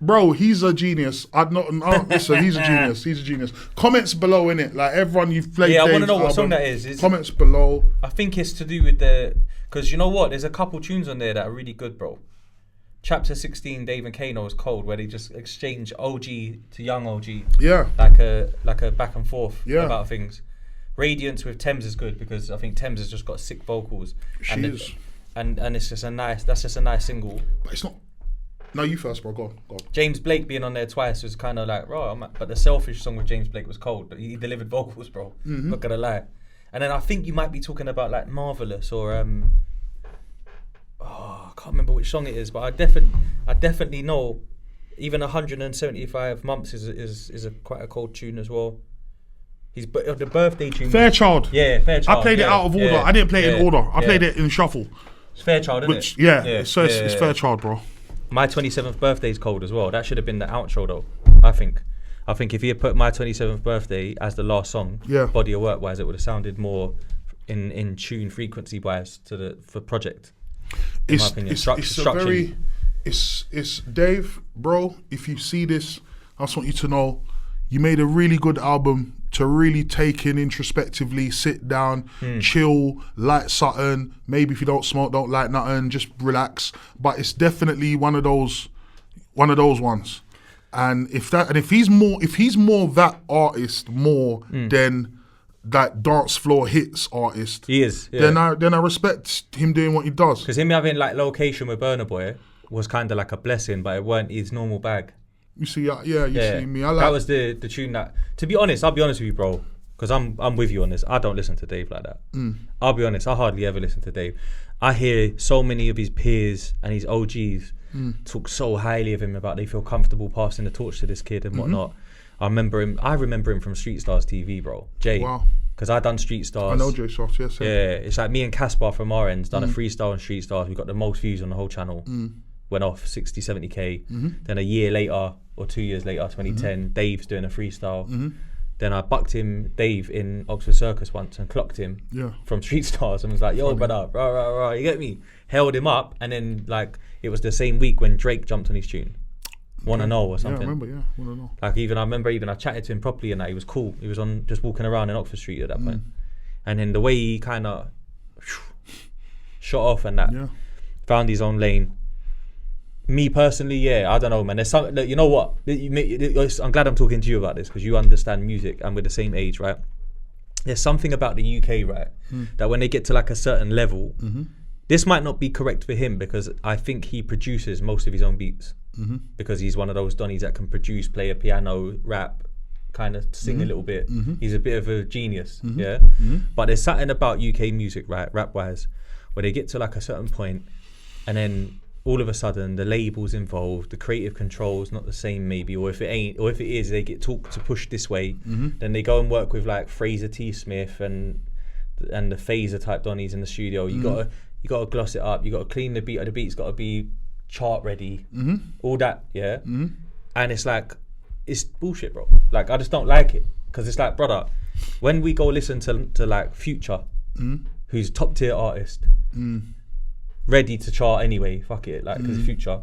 bro, he's a genius. Listen, he's a genius. He's a genius. Comments below innit? Like everyone you've played. Yeah, I want to know what song that is. Comments below. I think it's to do with because you know what? There's a couple tunes on there that are really good, bro. Chapter 16, Dave and Kano is cold, where they just exchange OG to young OG. Yeah. Like a back and forth about things. Radiance with Thames is good because I think Thames has just got sick vocals. And it's just that's just a nice single. But it's not. No, you first, bro. Go on. James Blake being on there twice was kind of like, but the Selfish song with James Blake was cold. But he delivered vocals, bro. Not gonna lie. And then I think you might be talking about like Marvelous or I can't remember which song it is, but I definitely know. Even 175 months is a quite a cold tune as well. The birthday tune. Fairchild. Yeah, Fairchild. I played it out of order. I didn't play it in order. I played it in shuffle. It's Fairchild, isn't it? Yeah. So it's Fairchild, bro. My 27th birthday is cold as well. That should have been the outro though. I think if he had put my 27th birthday as the last song, body of work wise, it would have sounded more in tune frequency wise for project. In my opinion, it's Dave, bro. If you see this, I just want you to know you made a really good album to really take in introspectively, sit down, chill, light something. Maybe if you don't smoke, don't light nothing, just relax. But it's definitely one of those ones. And if he's more that artist more than that dance floor hits artist, he is. Yeah. Then I respect him doing what he does. Because him having like Location with Burna Boy was kind of like a blessing, but it weren't his normal bag. You see, see me. I like that was the tune that. To be honest, I'll be honest with you, bro, because I'm with you on this. I don't listen to Dave like that. I'll be honest, I hardly ever listen to Dave. I hear so many of his peers and his OGs talk so highly of him about they feel comfortable passing the torch to this kid and whatnot. I remember him from Street Stars TV, bro. Jay. Wow. Because I done Street Stars. I know Jay Soft, yes. Yeah, it's like me and Caspar from our ends done a freestyle on Street Stars. We got the most views on the whole channel. Went off 60, 70k. Then a year later, or 2 years later, 2010, Dave's doing a freestyle. Then I bucked him, Dave, in Oxford Circus once and clocked him from Street Stars and was like, yo, brother, rah, you get me? Held him up, and then like it was the same week when Drake jumped on his tune. Wanna Know or something. Yeah, I remember, Wanna Know. Like I remember I chatted to him properly and that he was cool. He was on just walking around in Oxford Street at that point. And then the way he kind of shot off and that, found his own lane. Me personally, I don't know, man. There's some, you know what? I'm glad I'm talking to you about this because you understand music and we're the same age, right? There's something about the UK, right, that when they get to like a certain level, this might not be correct for him because I think he produces most of his own beats because he's one of those Donnies that can produce, play a piano, rap, kind of sing a little bit. He's a bit of a genius, But there's something about UK music, right, rap-wise, where they get to like a certain point and then all of a sudden the label's involved, the creative control's not the same maybe, or if it ain't, or if it is, they get talked to push this way, then they go and work with like Fraser T. Smith and the Phaser type Donnies in the studio. You gotta gloss it up, you gotta clean the beat, the beat's gotta be chart ready, all that, and it's like, it's bullshit, bro. Like I just don't like it, because it's like, brother, when we go listen to like Future, who's top tier artist, ready to chart anyway, fuck it, like, because Future,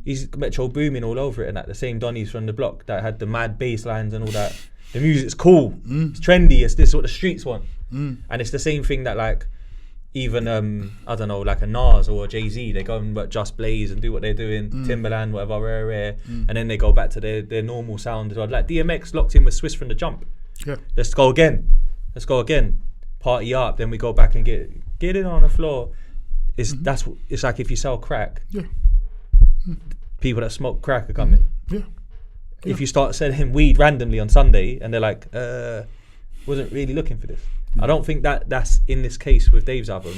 he's Metro Booming all over it and that, the same Donnies from the block that had the mad bass lines and all that. The music's cool, it's trendy, it's this what the streets want, and it's the same thing that like, even I don't know, like a Nas or a Jay-Z, they go and work Just Blaze and do what they're doing, Timberland, whatever, rare, and then they go back to their normal sound as well. Like DMX locked in with Swiss from the jump. Let's go again, party up, then we go back and get it on the floor. It's like if you sell crack, people that smoke crack are coming. If you start selling weed randomly on Sunday and they're like, wasn't really looking for this. I don't think that's in this case with Dave's album,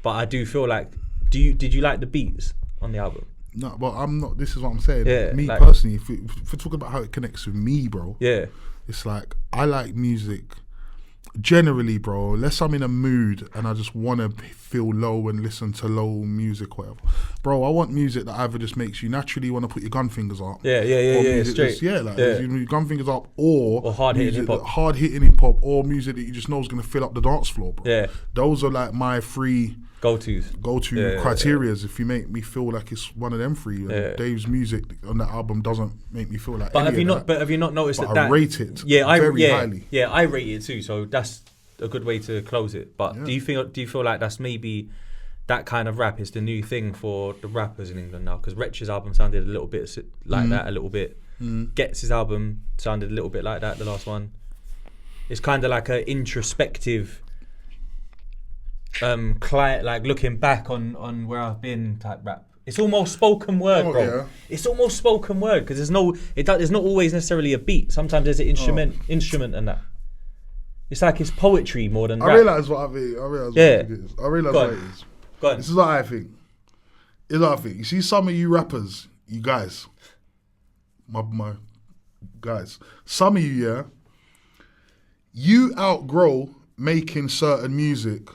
but I do feel like, did you like the beats on the album? No, but I'm not. This is what I'm saying. Me like, personally, if we're talking about how it connects with me, bro. It's like I like music. Generally, bro, unless I'm in a mood and I just want to feel low and listen to low music, whatever, bro, I want music that either just makes you naturally want to put your gun fingers up, straight, your gun fingers up, or hard hitting hip hop, or music that you just know is going to fill up the dance floor, bro. Those are like my three go-to criterias. If you make me feel like it's one of them three, and Dave's music on that album doesn't make me feel like. But have you not noticed that? I rate it. Very highly. Yeah, I rate it too. So that's a good way to close it. But do you feel like that's maybe that kind of rap is the new thing for the rappers in England now? Because Wretch's album sounded a little bit like that, a little bit. Ghetts' album sounded a little bit like that. The last one, it's kind of like a introspective. Client, like looking back on where I've been type rap. It's almost spoken word, bro. It's almost spoken word because there's not always necessarily a beat. Sometimes there's an instrument and that. It's like it's poetry more than rap. I realise what it is. I realise what it is. Go on. This is what I think. Here's what I think. You see some of you rappers, you guys, my guys, some of you, yeah, you outgrow making certain music,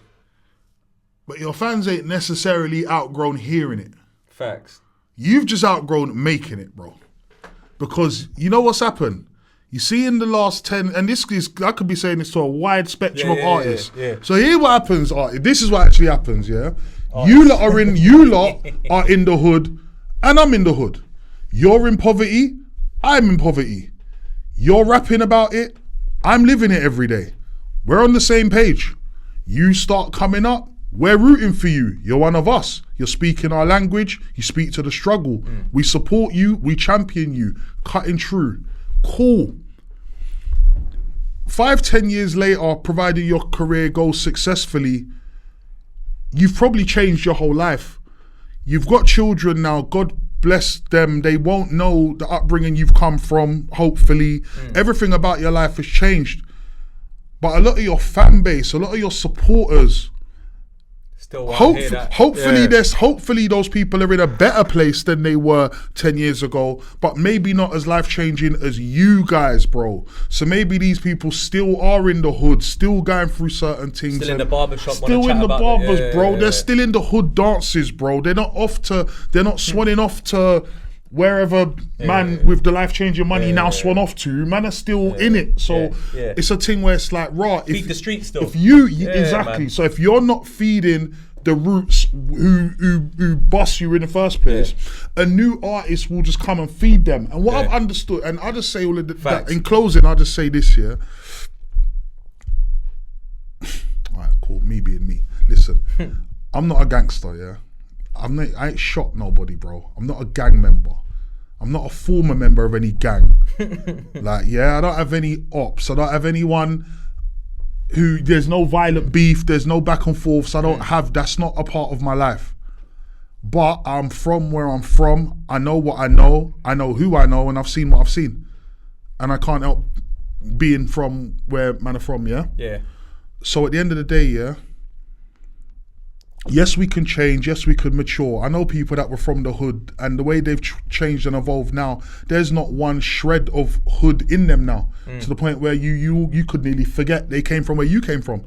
but your fans ain't necessarily outgrown hearing it. Facts. You've just outgrown making it, bro. Because you know what's happened? You see in the last 10, and this is, I could be saying this to a wide spectrum of artists. Yeah. So here what happens, this is what actually happens, yeah? You lot are in the hood, and I'm in the hood. You're in poverty, I'm in poverty. You're rapping about it, I'm living it every day. We're on the same page. You start coming up, we're rooting for you. You're one of us. You're speaking our language, you speak to the struggle. We support you, we champion you, cutting through. Cool. 5-10 years later, provided your career goes successfully, you've probably changed your whole life. You've got children now, God bless them. They won't know the upbringing you've come from, hopefully. Everything about your life has changed. But a lot of your fan base, a lot of your supporters, still want to hear that. Hopefully those people are in a better place than they were 10 years ago, but maybe not as life-changing as you guys, bro. So maybe these people still are in the hood, still going through certain things. Still in the barbershop. Still in the barbers, bro. They're still in the hood dances, bro. They're not swanning off to wherever man with the life-changing money now swan off to. Man are still in it. So it's a thing where it's like, feed the street still. If you exactly. Man. So if you're not feeding the roots who boss you in the first place, a new artist will just come and feed them. And what I've understood, and I'll just say all of that in closing, I'll just say this here. All right, cool, me being me. Listen, I'm not a gangster, yeah? I ain't shot nobody, bro. I'm not a gang member. I'm not a former member of any gang. I don't have any ops. I don't have anyone who, there's no violent beef, there's no back and forths. That's not a part of my life. But I'm from where I'm from. I know what I know who I know, and I've seen what I've seen. And I can't help being from where man are from, yeah? Yeah. So at the end of the day, yeah, yes, we can change. Yes, we could mature. I know people that were from the hood, and the way they've changed and evolved now, there's not one shred of hood in them now, to the point where you could nearly forget they came from where you came from.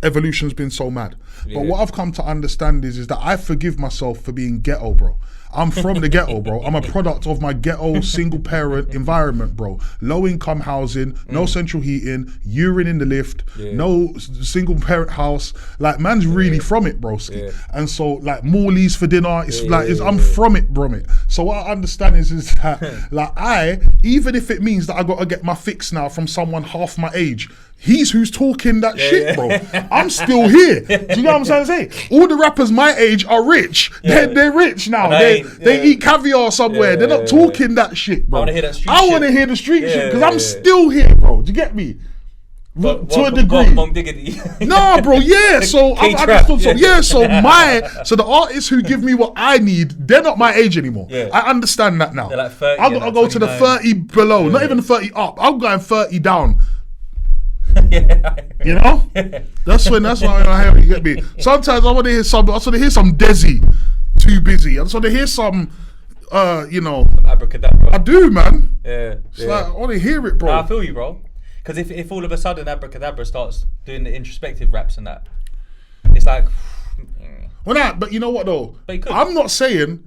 Evolution's been so mad. But what I've come to understand is that I forgive myself for being ghetto, bro. I'm from the ghetto, bro. I'm a product of my ghetto single parent environment, bro. Low income housing, no central heating, urine in the lift, no single parent house. Like, man's really from it, bro. And so, like, Morley's for dinner, I'm from it, bro. So what I understand is that, like, even if it means that I got to get my fix now from someone half my age, he's who's talking that shit, bro. I'm still here. Do you know what I'm trying to say? All the rappers my age are rich. They're rich now. They eat caviar somewhere. They're not talking that shit, bro. I want to hear the street shit because I'm still here, bro. Do you get me? To a degree. Nah, bro. Yeah. So I understood. So so the artists who give me what I need, they're not my age anymore. I understand that now. They're like 30. I'll go to the 30 below, not even the 30 up. I'm going 30 down. You know, that's why I hear, you get me. Sometimes I want to hear some Desi, Too Busy. I just want to hear some, Abracadabra. I do, man. It's like, I want to hear it, bro. I feel you, bro. Because if all of a sudden Abracadabra starts doing the introspective raps and that, it's like, but you know what though? I'm not saying,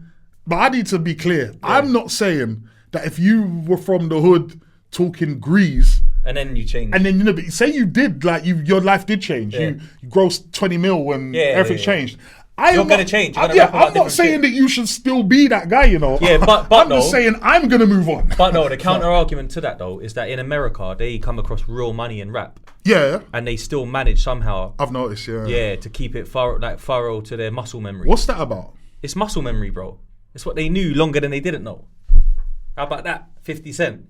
but I need to be clear. I'm not saying that if you were from the hood talking grease, and then you change. And then, but say you did, like, your life did change. You grossed 20 mil when everything changed. You're going to change. I'm not saying that you should still be that guy, you know. Yeah, but I'm just saying I'm going to move on. But no, the counter argument to that, though, is that in America, they come across real money in rap. Yeah. And they still manage somehow. I've noticed, Yeah, to keep it thorough to their muscle memory. What's that about? It's muscle memory, bro. It's what they knew longer than they didn't know. How about that? 50 Cent.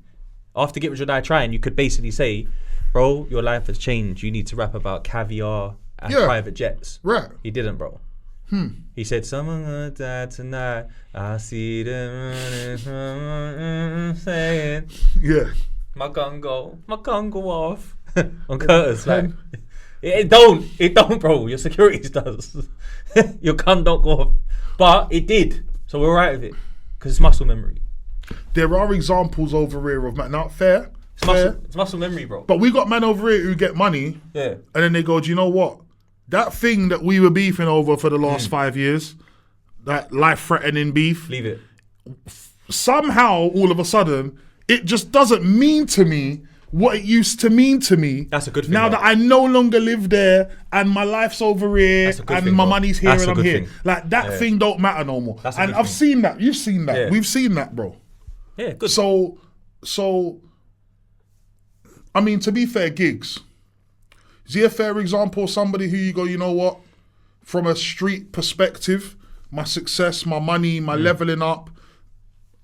After Get Rich or Die Trying, you could basically say, bro, your life has changed. You need to rap about caviar and private jets. Right. He didn't, bro. He said, someone gonna die tonight. I see them running, saying, yeah, my gun go off. On Curtis, like, It don't, bro. Your securities does. Your cunt don't go off. But it did. So we're right with it. Because it's muscle memory. There are examples over here of, not fair. It's muscle memory, bro. But we got men over here who get money. Yeah. And then they go, do you know what? That thing that we were beefing over for the last 5 years, that life-threatening beef. Leave it. Somehow, all of a sudden, it just doesn't mean to me what it used to mean to me. That's a good thing. Now that I no longer live there and my life's over here and my money's here and I'm here. Like that thing don't matter no more. And I've seen that. You've seen that. We've seen that, bro. Yeah, good. So I mean, to be fair, Gigs, is he a fair example of somebody who you go, you know what? From a street perspective, my success, my money, my leveling up,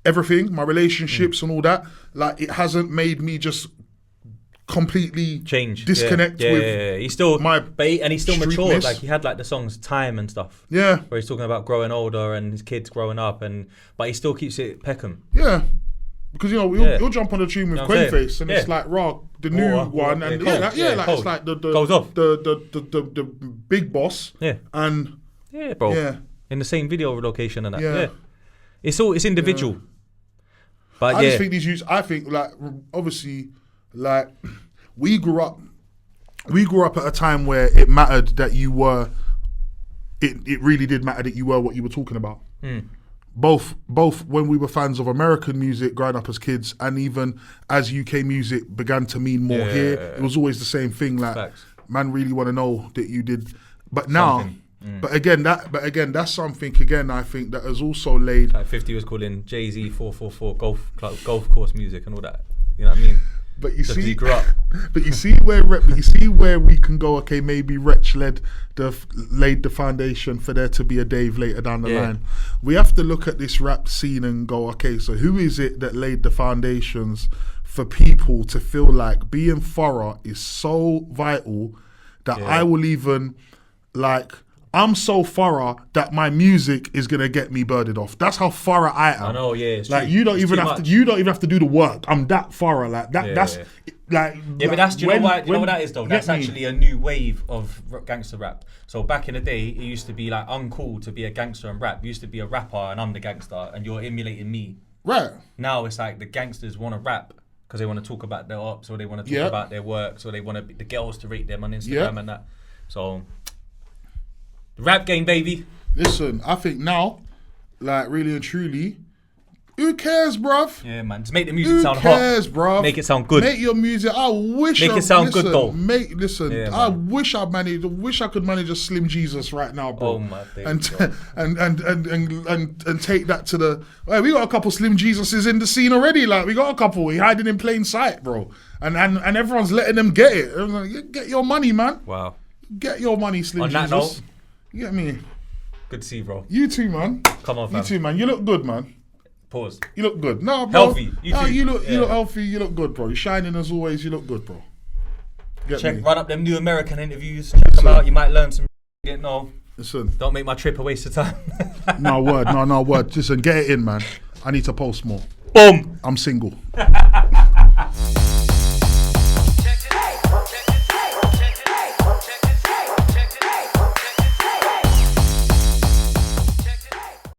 everything, my relationships and all that, like it hasn't made me just completely disconnect with he's still he's still matured. streetness. Like he had like the songs Time and stuff. Yeah. Where he's talking about growing older and his kids growing up but he still keeps it Peckham. Yeah. Because he'll jump on a tune with Quainface and it's like the new one and it's like the goes off. The big boss. Yeah. And bro. Yeah. In the same video location and that. Yeah. It's individual. Yeah. But I just think these youths, I think like obviously like we grew up at a time where it mattered that you were it really did matter that you were what you were talking about. Both when we were fans of American music growing up as kids and even as UK music began to mean more here, it was always the same thing, like Facts. Man really want to know that you did. But now But again, that's something again I think that has also laid. Like 50 was calling Jay-Z 444 golf course music and all that. You know what I mean? But you see, he grew up. But you see where we can go. Okay, maybe Wretch laid the foundation for there to be a Dave later down the line. We have to look at this rap scene and go, okay, so who is it that laid the foundations for people to feel like being thorough is so vital that I will even like. I'm so thorough that my music is gonna get me birded off. That's how thorough I am. I know, it's like true. You don't even have to do the work. I'm that thorough. Like that. Like but that's do you know what that is though. That's actually a new wave of gangster rap. So back in the day, it used to be like uncool to be a gangster and rap. It used to be a rapper and I'm the gangster and you're emulating me. Right. Now it's like the gangsters want to rap because they want to talk about their ops or they want to talk about their work. So they want the girls to rate them on Instagram and that. So. Rap game, baby. Listen, I think now, like really and truly, who cares, bruv? Yeah, man. Just make the music sound hot. Who cares, bruv? Make it sound good. Make your music. I wish. Make it sound good, though. I wish I could manage a Slim Jesus right now, bro. Oh my day. And take that to the. Hey, we got a couple Slim Jesuses in the scene already. Like we got a couple. We hiding in plain sight, bro. And everyone's letting them get it. Like, get your money, man. Wow. Get your money, Slim Jesus. On that note. You get me? Good to see you, bro. You too, man. Come on, fam. You too, man. You look good, man. Pause. You look good. No, bro. Healthy. You look healthy. You look good, bro. You're shining as always. You look good, bro. Run up them new American interviews. Check them out. You might learn some. Listen. Don't make my trip a waste of time. No word. Listen, get it in, man. I need to post more. Boom. I'm single.